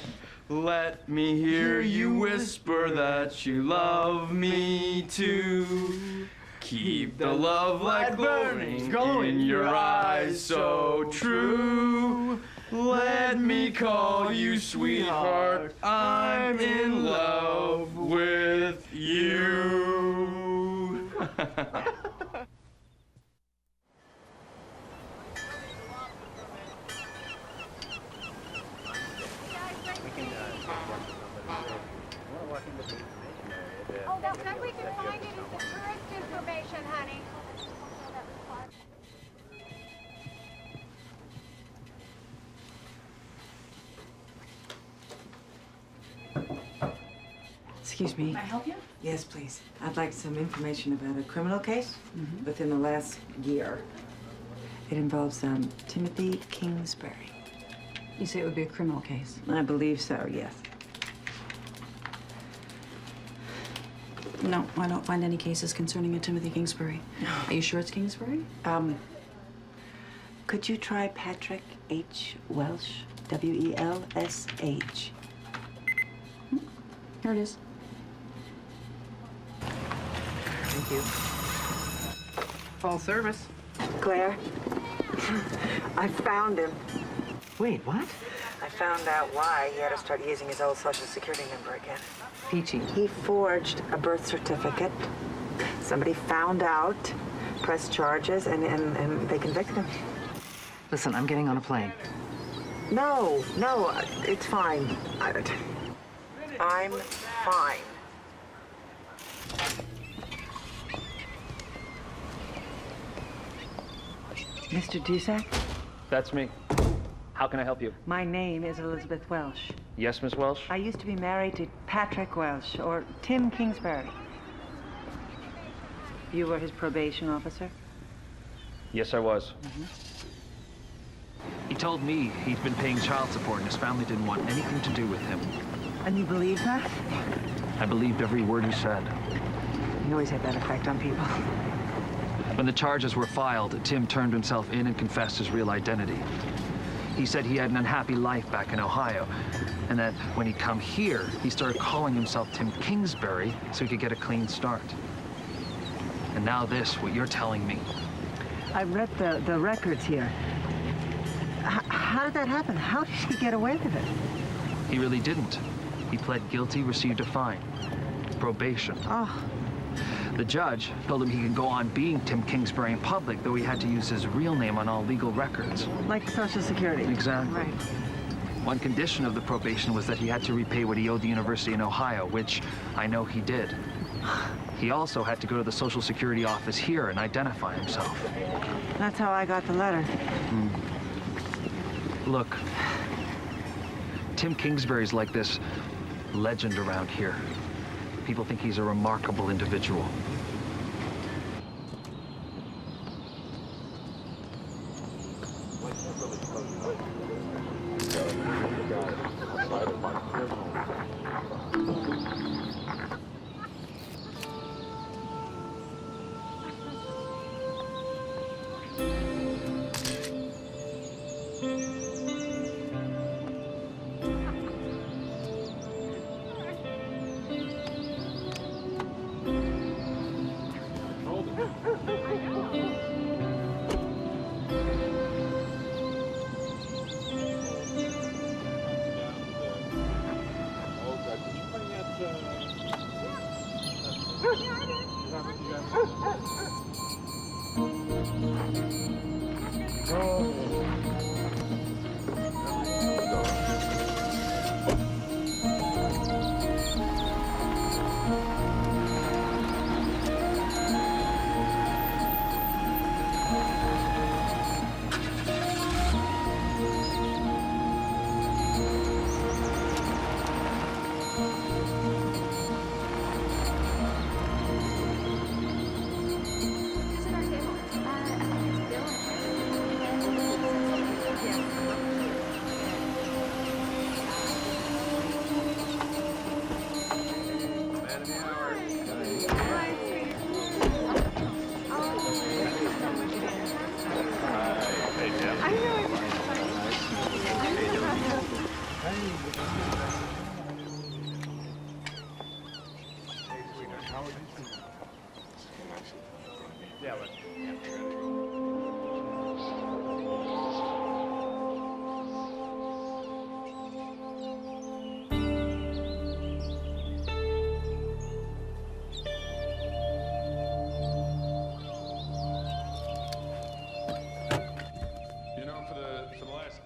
Let me hear you whisper that you love me too. Keep the love light burning in your eyes so true. Let me call you sweetheart. I'm in love with you. Oh, the best we can find it is the tourist information, honey. Excuse me. Can I help you? Yes, please. I'd like some information about a criminal case within the last year. It involves Timothy Kingsbury. You say it would be a criminal case? I believe so, yes. No, I don't find any cases concerning a Timothy Kingsbury. Are you sure it's Kingsbury? Could you try Patrick H. Welsh? W-E-L-S-H. Here it is. Thank you. Full service. Claire, I found him. Wait, what? I found out why he had to start using his old Social Security number again. Peachy. He forged a birth certificate. Somebody found out. pressed charges, and they convicted him. Listen, I'm getting on a plane. No, it's fine. I'm fine. Mr. Dusak? That's me. How can I help you? My name is Elizabeth Welsh. Yes, Miss Welsh? I used to be married to Patrick Welsh, or Tim Kingsbury. You were his probation officer? Yes, I was. He told me he'd been paying child support and his family didn't want anything to do with him. And you believe that? I believed every word he said. You always have that effect on people. When the charges were filed, Tim turned himself in and confessed his real identity. He said he had an unhappy life back in Ohio, and that when he'd come here, he started calling himself Tim Kingsbury so he could get a clean start. And now this, what you're telling me. I read the records here. How did that happen? How did he get away with it? He really didn't. He pled guilty, received a fine. Probation. Oh. The judge told him he could go on being Tim Kingsbury in public, though he had to use his real name on all legal records. Like Social Security. Exactly. Right. One condition of the probation was that he had to repay what he owed the university in Ohio, which I know he did. He also had to go to the Social Security office here and identify himself. That's how I got the letter. Look, Tim Kingsbury's like this legend around here. People think he's a remarkable individual.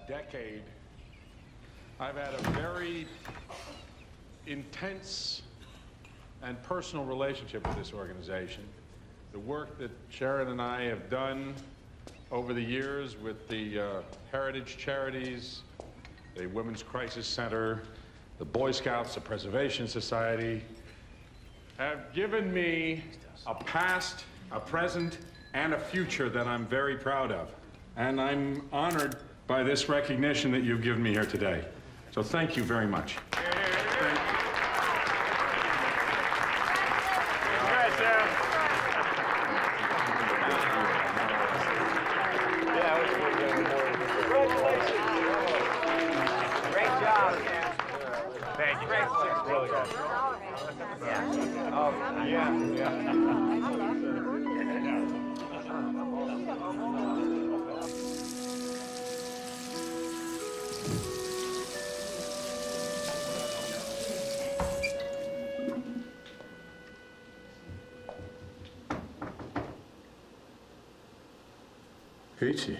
Decade, I've had a very intense and personal relationship with this organization. The work that Sharon and I have done over the years with the heritage charities, the Women's Crisis Center, the Boy Scouts, the Preservation Society, have given me a past, a present, and a future that I'm very proud of. And I'm honored by this recognition that you've given me here today. So thank you very much. Peachy.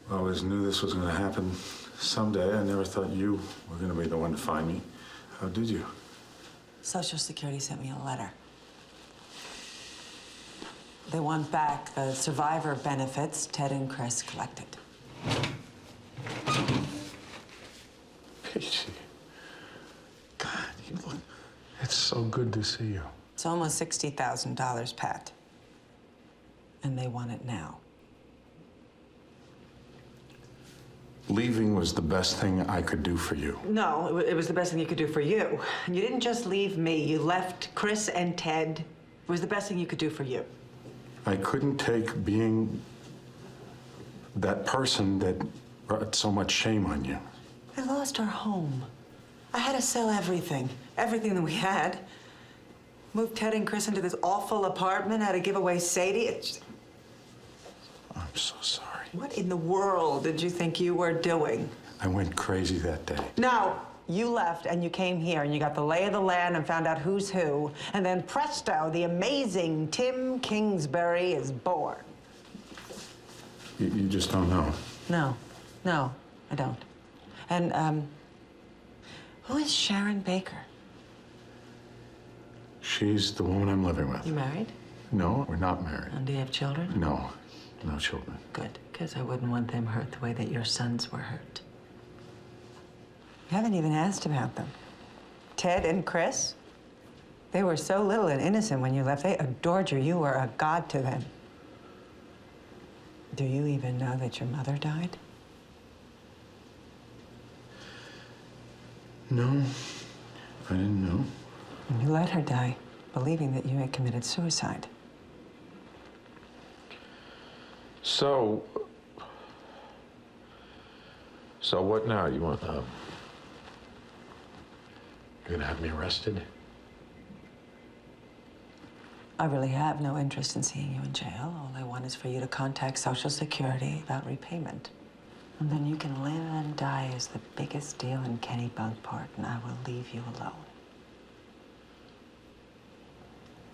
I always knew this was going to happen someday. I never thought you were going to be the one to find me. How did you? Social Security sent me a letter. They want back the survivor benefits Ted and Chris collected. Peachy. God, it's so good to see you. It's almost $60,000, Pat. And they want it now. Leaving was the best thing I could do for you. No, it was the best thing you could do for you. And you didn't just leave me. You left Chris and Ted. It was the best thing you could do for you. I couldn't take being that person that brought so much shame on you. I lost our home. I had to sell everything. Everything that we had. Moved Ted and Chris into this awful apartment. Had to give away Sadie. I'm so sorry. What in the world did you think you were doing? I went crazy that day. No, you left and you came here and you got the lay of the land and found out who's who. And then presto, the amazing Tim Kingsbury is born. You just don't know. No, I don't. And, who is Sharon Baker? She's the woman I'm living with. You married? No, we're not married. And do you have children? No, no children. Good, because I wouldn't want them hurt the way that your sons were hurt. You haven't even asked about them. Ted and Chris? They were so little and innocent when you left. They adored you. You were a god to them. Do you even know that your mother died? No, I didn't know. And you let her die, believing that you had committed suicide. So what now? You want, you're gonna have me arrested? I really have no interest in seeing you in jail. All I want is for you to contact Social Security about repayment. And then you can live and die as the biggest deal in Kennebunkport, and I will leave you alone.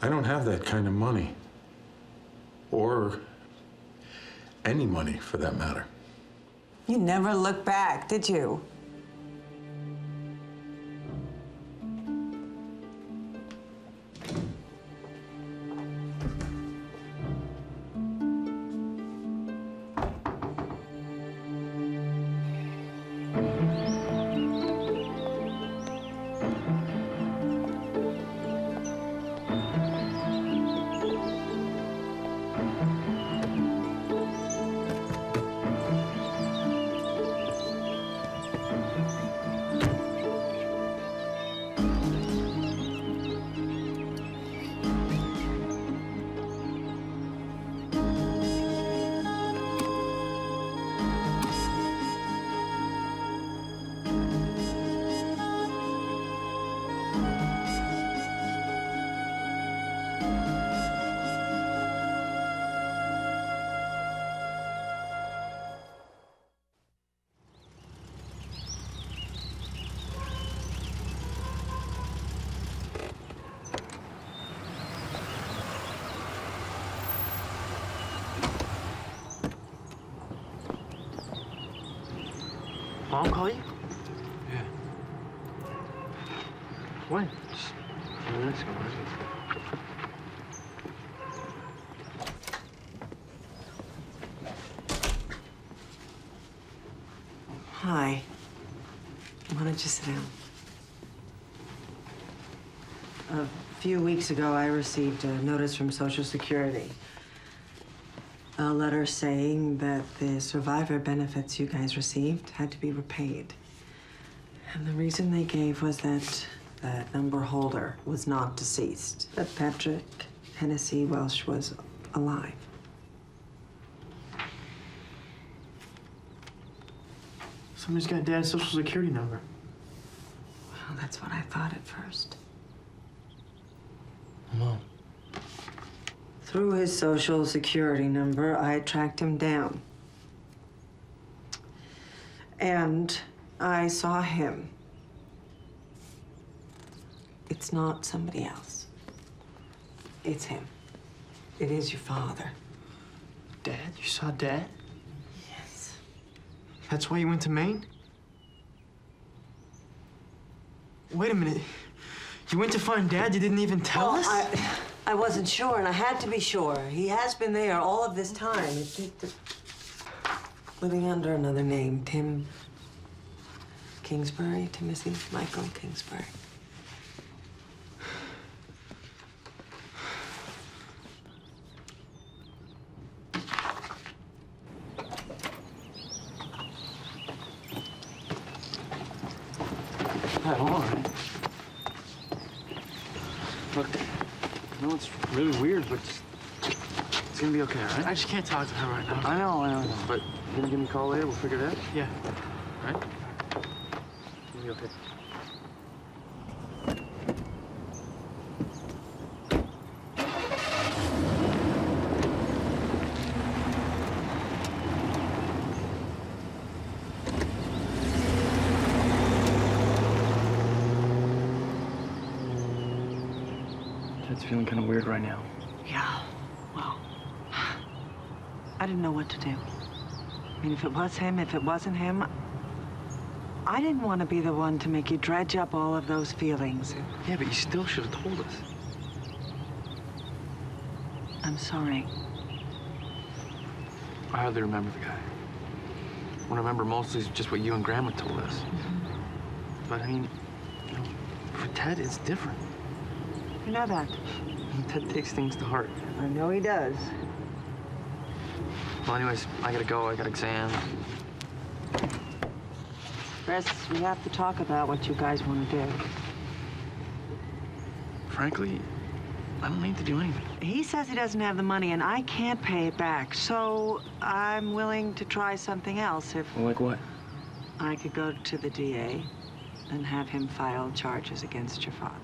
I don't have that kind of money. Or any money, for that matter. You never looked back, did you? Mom call you? Yeah. When? Just a few minutes ago. Hi. Why don't you sit down? A few weeks ago, I received a notice from Social Security. A letter saying that the survivor benefits you guys received had to be repaid. And the reason they gave was that the number holder was not deceased, that Patrick Hennessy Welsh was alive. Somebody's got Dad's Social Security number. Well, that's what I thought at first. Mom. Through his Social Security number, I tracked him down. And I saw him. It's not somebody else. It's him. It is your father. You saw Dad? Yes. That's why you went to Maine? Wait a minute. You went to find Dad? You didn't even tell us? I wasn't sure, and I had to be sure. He has been there all of this time. Living under another name, Tim Kingsbury, Timothy Michael Kingsbury. All right. Look, I know it's really weird, but it's gonna be okay, all right? I just can't talk to her right now. I know. But you're gonna give me a call later? We'll figure it out? Yeah. All right? It's gonna be okay. Ted's feeling kind of weird right now. Yeah, well, I didn't know what to do. I mean, if it was him, if it wasn't him, I didn't want to be the one to make you dredge up all of those feelings. Yeah, but you still should have told us. I'm sorry. I hardly remember the guy. What I remember mostly is just what you and Grandma told us. But I mean, you know, for Ted, it's different. You know that. Ted takes things to heart. I know he does. Well, anyways, I gotta go. I got exams. Chris, we have to talk about what you guys want to do. Frankly, I don't need to do anything. He says he doesn't have the money, and I can't pay it back. So I'm willing to try something else if... Well, like what? I could go to the DA and have him file charges against your father.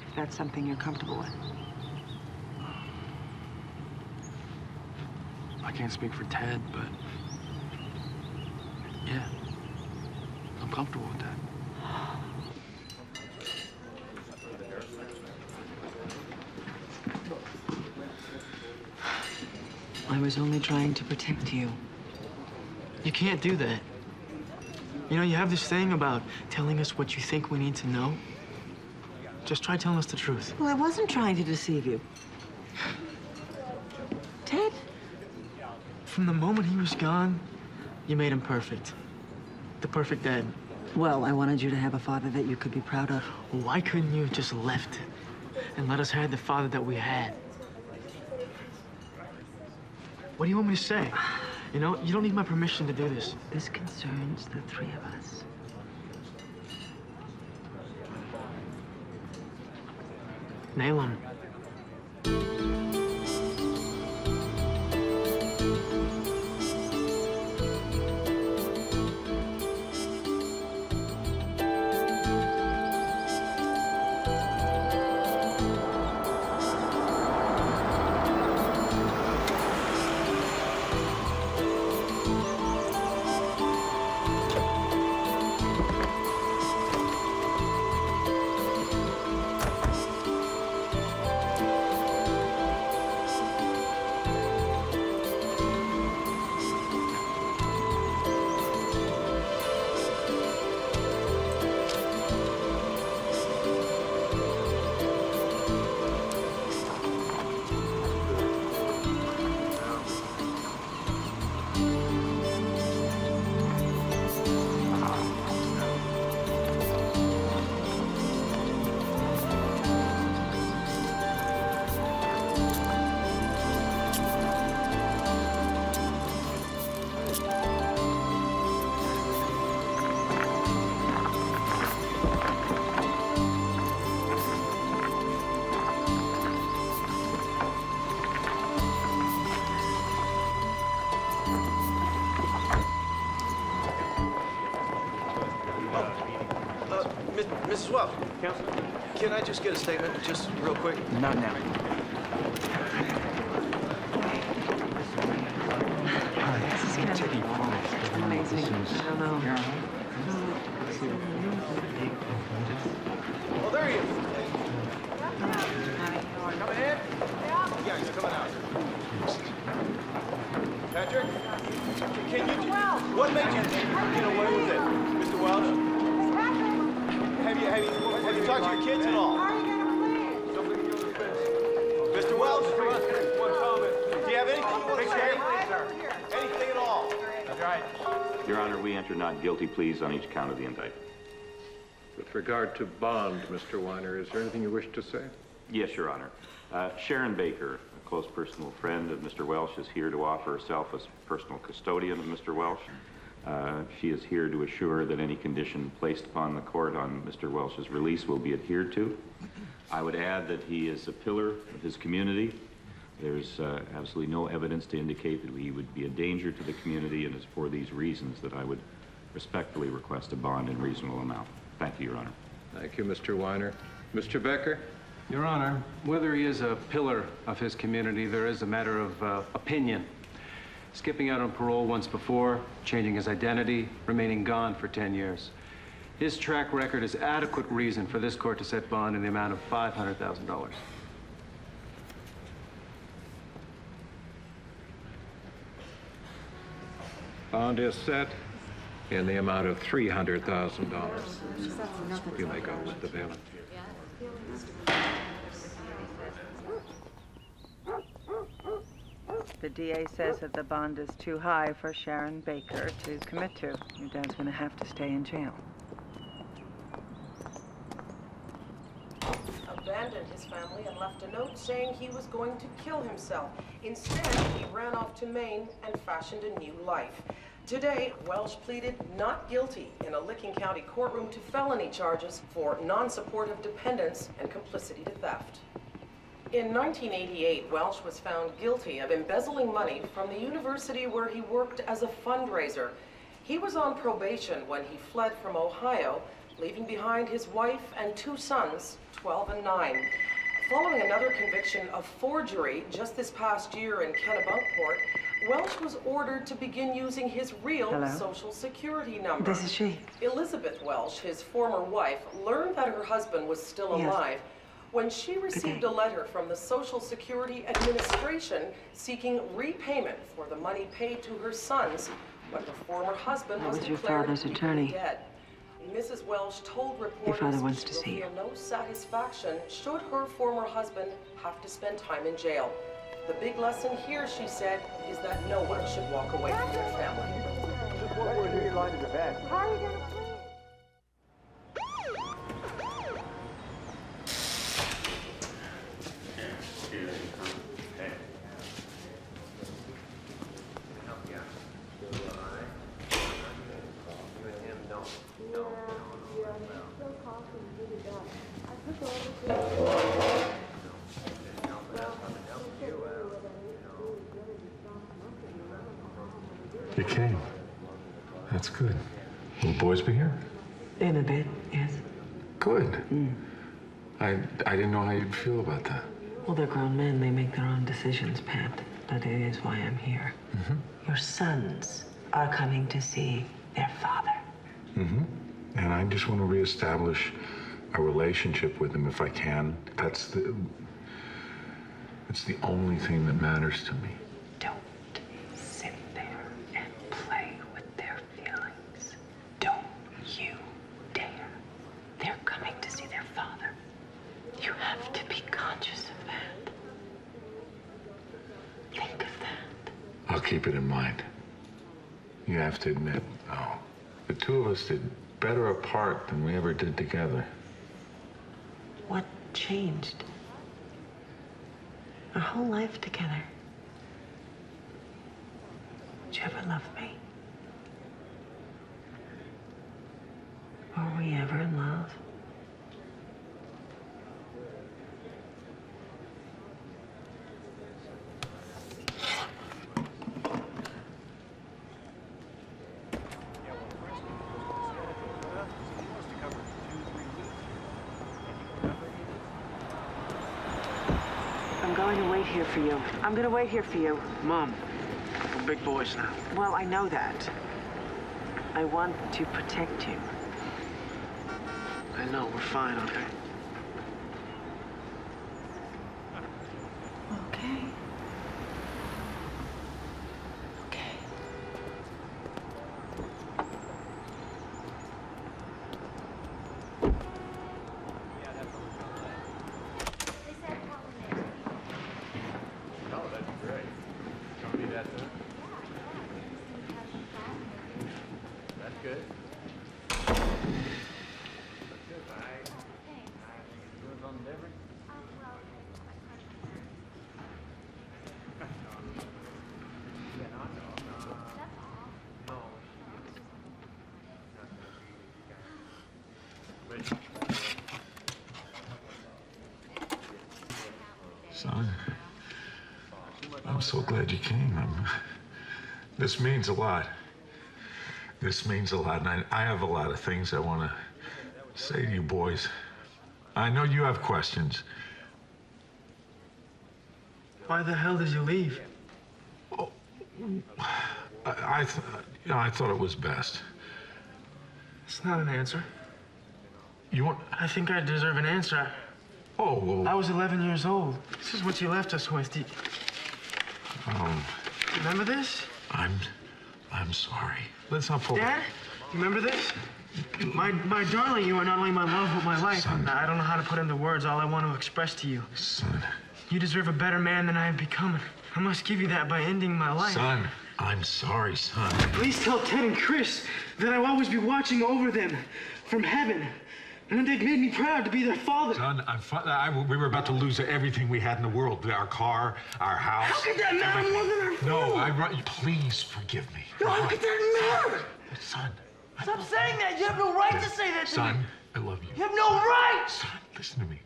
If that's something you're comfortable with. I can't speak for Ted, but... yeah, I'm comfortable with that. I was only trying to protect you. You can't do that. You know, you have this thing about telling us what you think we need to know. Just try telling us the truth. Well, I wasn't trying to deceive you. Ted? From the moment he was gone, you made him perfect. The perfect dad. Well, I wanted you to have a father that you could be proud of. Why couldn't you have just left it and let us have the father that we had? What do you want me to say? You know, you don't need my permission to do this. This concerns the three of us. Nail him. Mrs. Welsh, can I just get a statement, just real quick? Not now. This is gonna be amazing. I don't know. Oh, there he is. Coming in? Yeah, he's coming out. What made you get away with it, Mr. Welsh? Have you talked to your kids at all? Mr. Welsh? One comment. Do you have anything you want to say? Anything at all? That's right. Your Honor, we enter not guilty pleas on each count of the indictment. With regard to bond, Mr. Weiner, is there anything you wish to say? Yes, Your Honor. Sharon Baker, a close personal friend of Mr. Welsh, is here to offer herself as personal custodian of Mr. Welsh. She is here to assure that any condition placed upon the court on Mr. Welsh's release will be adhered to. I would add that he is a pillar of his community. There's absolutely no evidence to indicate that he would be a danger to the community, and it's for these reasons that I would respectfully request a bond in reasonable amount. Thank you, Your Honor. Thank you, Mr. Weiner. Mr. Becker? Your Honor, whether he is a pillar of his community, there is a matter of opinion. Skipping out on parole once before, changing his identity, remaining gone for 10 years. His track record is adequate reason for this court to set bond in the amount of $500,000. Bond is set in the amount of $300,000. You may go, Mr. Bailiff. The DA says that the bond is too high for Sharon Baker to commit to. Your dad's gonna have to stay in jail. Abandoned his family and left a note saying he was going to kill himself. Instead, he ran off to Maine and fashioned a new life. Today, Welsh pleaded not guilty in a Licking County courtroom to felony charges for non-supportive dependence and complicity to theft. In 1988, Welsh was found guilty of embezzling money from the university where he worked as a fundraiser. He was on probation when he fled from Ohio, leaving behind his wife and 2 sons, 12 and 9. Following another conviction of forgery just this past year in Kennebunkport, Welsh was ordered to begin using his real Social Security number. This is she. Elizabeth Welsh, his former wife, learned that her husband was still alive when she received a letter from the Social Security Administration seeking repayment for the money paid to her sons when her former husband was your declared father's to be attorney? dead. Mrs. Welsh told Your reporters father wants she to will see you. feel no satisfaction should her former husband have to spend time in jail. The big lesson here, she said, is that no one should walk away from their family. Just one word here, you're lying in the bed. How are you gonna play? You came. That's good. Will the boys be here? In a bit, yes. Good. I didn't know how you'd feel about that. Well, they're grown men. They make their own decisions, Pat. That is why I'm here. Your sons are coming to see their father. And I just want to reestablish a relationship with them if I can. It's the only thing that matters to me. Don't sit there and play with their feelings. Don't you dare. They're coming to see their father. You have to be conscious of that. Think of that. I'll keep it in mind. You have to admit, though, the two of us did better apart than we ever did together. What changed? Our whole life together. Did you ever love me? Were we ever in love? I'm going to wait here for you. I'm going to wait here for you. Mom, we're big boys now. Well, I know that. I want to protect you. I know, we're fine, okay? Okay. Okay. I'm so glad you came. This means a lot. This means a lot, and I have a lot of things I want to say to you boys. I know you have questions. Why the hell did you leave? Oh, I thought it was best. It's not an answer. You want? I think I deserve an answer. Oh, well. I was 11 years old. This is what you left us with. Remember this? I'm sorry. Let's not pull. Dad, you remember this? My darling, you are not only my love, but my life. Son. I don't know how to put into words all I want to express to you. Son. You deserve a better man than I have become. I must give you that by ending my life. Son, I'm sorry, son. Please tell Ted and Chris that I'll always be watching over them from heaven. And they've made me proud to be their father. Son, we were about to lose everything we had in the world. Our car, our house. How could that matter more than our father? No, please forgive me. No, how could that matter? Son. Stop saying that. You have no right to say that to me. Son, I love you. You have no right. Son, listen to me.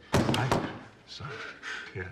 Son, Ted.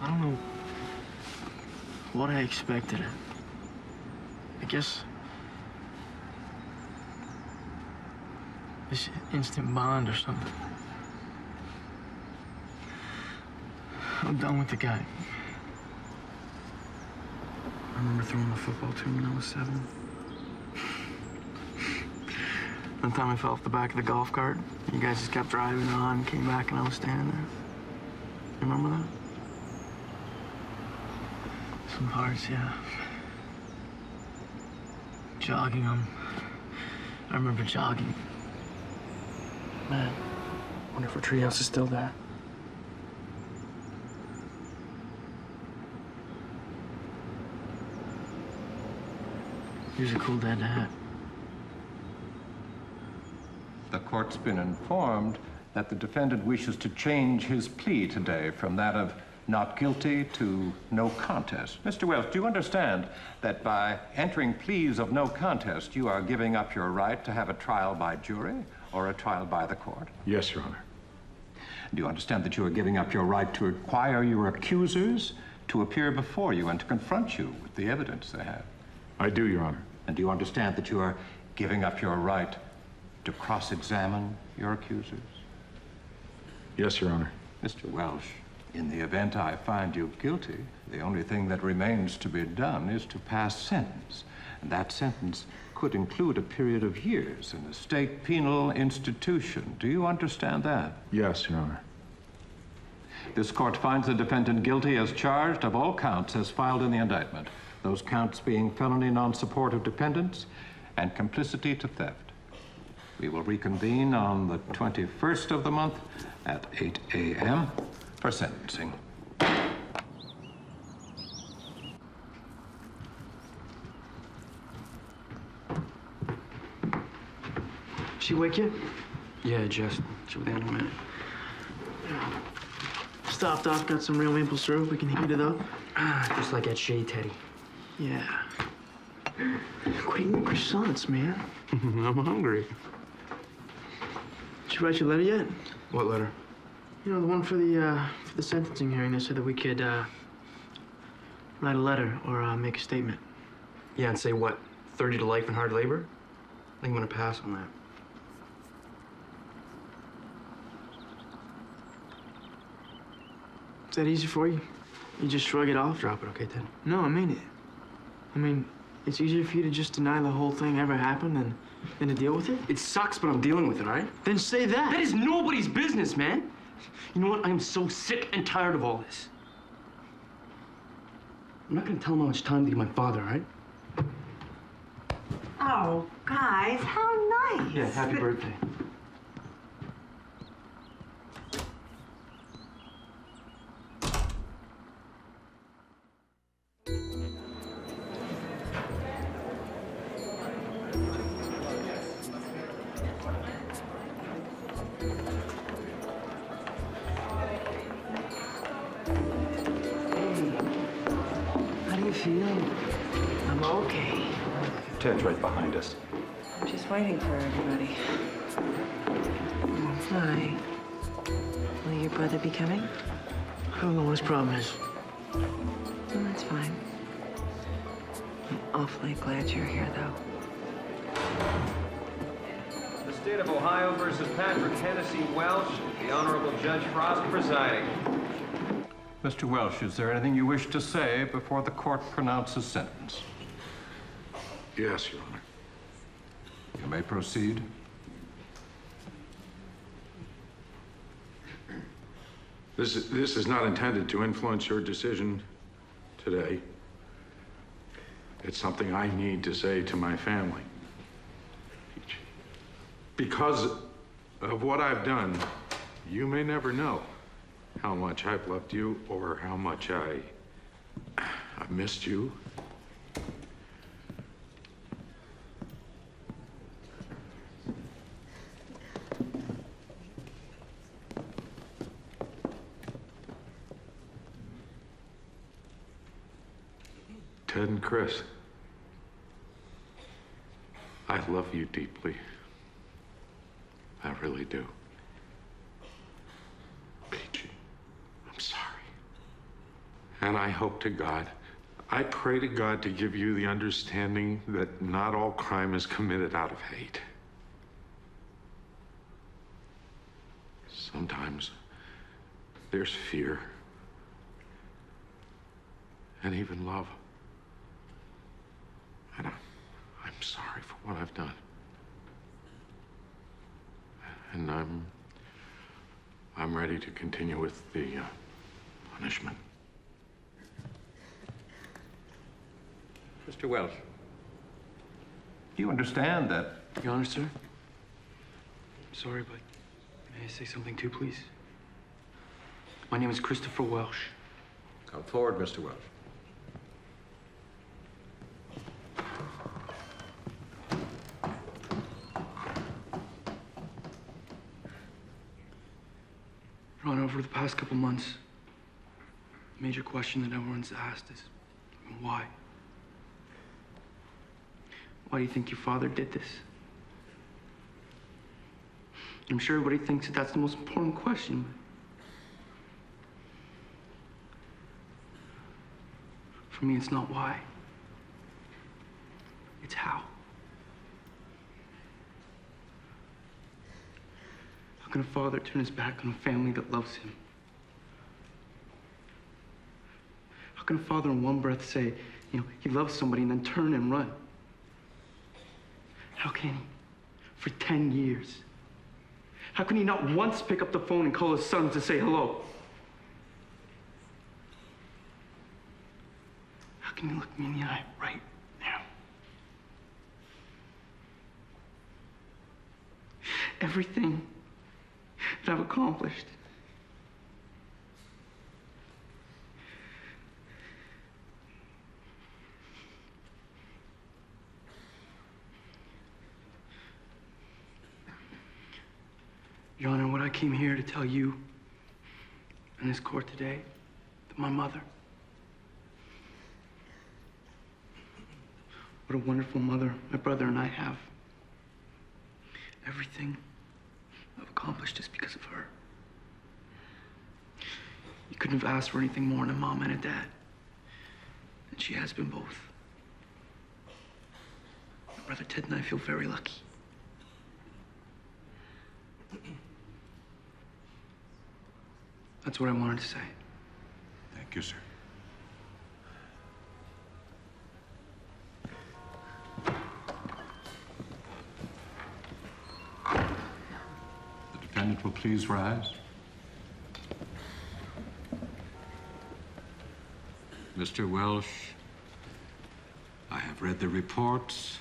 I don't know what I expected. I guess this instant bond or something. I'm done with the guy. I remember throwing a football to him when I was 7. One time I fell off the back of the golf cart. You guys just kept driving on, came back, and I was standing there. You remember that? Some parts, yeah. Jogging them. I remember jogging. Man, wonder if our treehouse is still there. He was a cool dad to have. The court's been informed that the defendant wishes to change his plea today from that of not guilty to no contest. Mr. Welsh, do you understand that by entering pleas of no contest, you are giving up your right to have a trial by jury or a trial by the court? Yes, Your Honor. Do you understand that you are giving up your right to require your accusers to appear before you and to confront you with the evidence they have? I do, Your Honor. And do you understand that you are giving up your right to cross-examine your accusers? Yes, Your Honor. Mr. Welsh, in the event I find you guilty, the only thing that remains to be done is to pass sentence. And that sentence could include a period of years in a state penal institution. Do you understand that? Yes, Your Honor. This court finds the defendant guilty as charged of all counts as filed in the indictment. Those counts being felony non-support of dependents and complicity to theft. We will reconvene on the 21st of the month at 8 a.m. for sentencing. She wake you? Yeah, just. She'll be down in a minute. Stopped off, got some real maple syrup. We can heat it up. Just like that shade, Teddy. Yeah. Quit eating croissants, man. I'm hungry. Did you write your letter yet? What letter? You know, the one for the sentencing hearing. They said that we could write a letter or make a statement. Yeah, and say what? 30 to life and hard labor? I think I'm gonna pass on that. Is that easy for you? You just shrug it off? Drop it, okay, Ted? No, I mean it. I mean, it's easier for you to just deny the whole thing ever happened than to deal with it? It sucks, but I'm dealing with it, all right? Then say that. That is nobody's business, man. You know what? I am so sick and tired of all this. I'm not gonna tell him how much time to give my father, all right? Oh, guys, how nice. Yeah, happy birthday. How do you feel? I'm okay. Ted's right behind us. I'm just waiting for everybody. Hi. Will your brother be coming? I don't know what his problem is. Well, that's fine. I'm awfully glad you're here, though. The State of Ohio versus Patrick Hennessy Welsh. The Honorable Judge Frost presiding. Mr. Welsh, is there anything you wish to say before the court pronounces sentence? Yes, Your Honor. You may proceed. This is not intended to influence your decision today. It's something I need to say to my family. Because of what I've done, you may never know how much I've loved you or how much I've missed you. Ted and Chris, I love you deeply. I really do. Peachy, I'm sorry. And I hope to God, I pray to God to give you the understanding that not all crime is committed out of hate. Sometimes there's fear and even love. And I'm sorry for what I've done. And I'm ready to continue with the punishment. Mr. Welsh, do you understand that? Your Honor, sir? Sorry, but may I say something too, please? My name is Christopher Welsh. Come forward, Mr. Welsh. Your Honor, over the past couple months, the major question that everyone's asked is, why? Why do you think your father did this? I'm sure everybody thinks that that's the most important question, but for me, it's not why. It's how. How can a father turn his back on a family that loves him? How can a father in one breath say, he loves somebody and then turn and run? How can he? For 10 years. How can he not once pick up the phone and call his son to say hello? How can he look me in the eye right now? Everything that I've accomplished. Your Honor, what I came here to tell you in this court today, that my mother, what a wonderful mother my brother and I have. Everything I've accomplished is because of her. You couldn't have asked for anything more than a mom and a dad. And she has been both. My brother Ted and I feel very lucky. That's what I wanted to say. Thank you, sir. The defendant will please rise. Mr. Welsh, I have read the reports,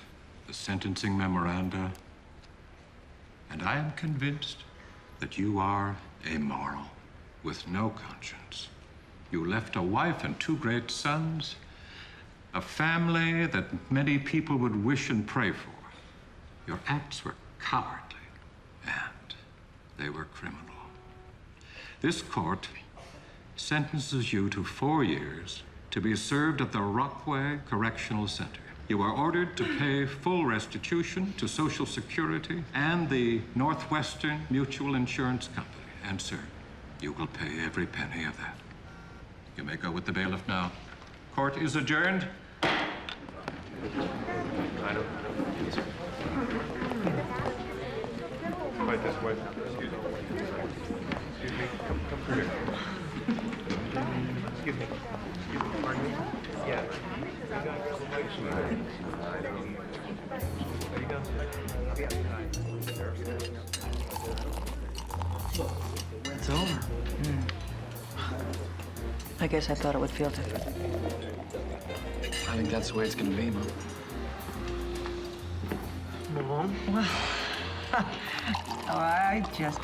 the sentencing memoranda, and I am convinced that you are amoral, with no conscience. You left a wife and 2 great sons, a family that many people would wish and pray for. Your acts were cowardly, and they were criminal. This court sentences you to 4 years to be served at the Rockway Correctional Center. You are ordered to pay full restitution to Social Security and the Northwestern Mutual Insurance Company. And, sir, you will pay every penny of that. You may go with the bailiff now. Court is adjourned. Right this way. Excuse me. Excuse me. Come through here. Excuse me. Pardon me? Yeah. There you go. It's over. I guess I thought it would feel different. I think that's the way it's gonna be, Mom. Mom? Well, I just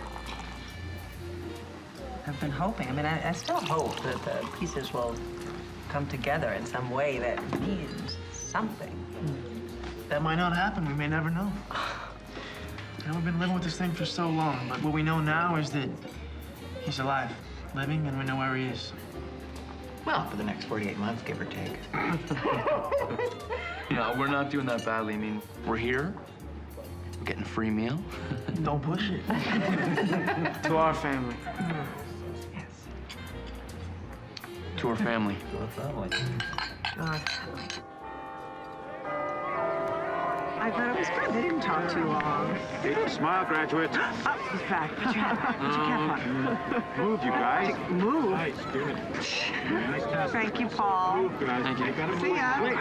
have been hoping. I mean, I still hope that the pieces will come together in some way that means something. That might not happen. We may never know. You know, we've been living with this thing for so long, but what we know now is that he's alive, living, and we know where he is. Well, for the next 48 months, give or take. Yeah, we're not doing that badly. I mean, we're here. We're getting a free meal. Don't push it. To our family. Yes. To our family. To our family. I thought it was good. They didn't talk too long. Smile, graduates. Oh, he's back. Put your hat on. Move, you guys. Move. Nice, good. Nice test. Thank you, Paul. Move, guys. Thank you. Gotta See move. ya. Wait.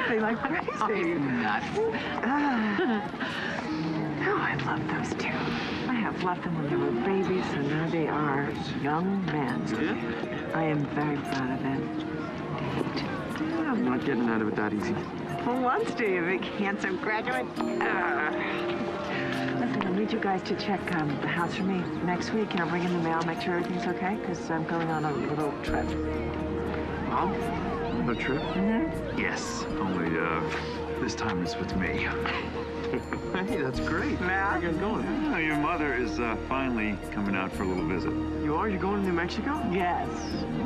They like crazy. Nuts. Oh, I love those two. I have loved them when they were babies, and now they are young men. Yeah? I am very proud of them. Indeed. I'm not getting out of it that easy. For once, do you, big handsome graduate? Listen, I need you guys to check the house for me next week. I'll bring in the mail, make sure everything's okay, because I'm going on a little trip. Mom? A trip? Mm-hmm. Yes. Only, this time it's with me. Hey, that's great. Matt? Where are you guys going? Your mother is finally coming out for a little visit. You are? You're going to New Mexico? Yes.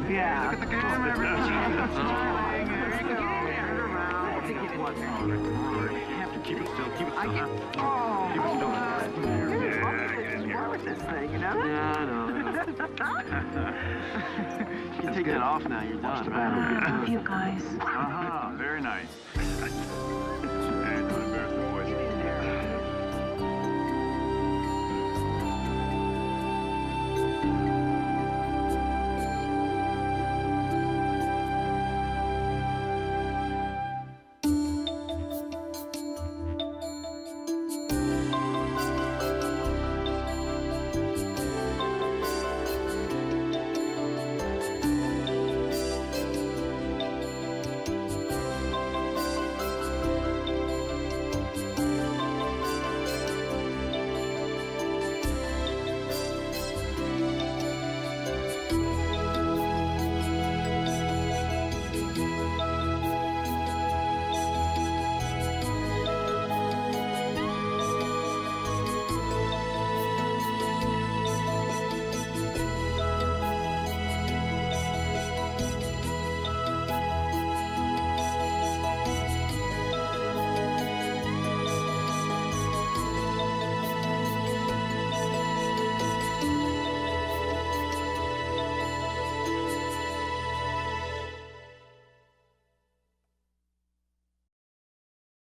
Yeah. Look at the camera. You have to keep it still. Keep it still. With this thing, you know? Yeah, I know. You can take that off now. You're done, right? You guys. Very nice.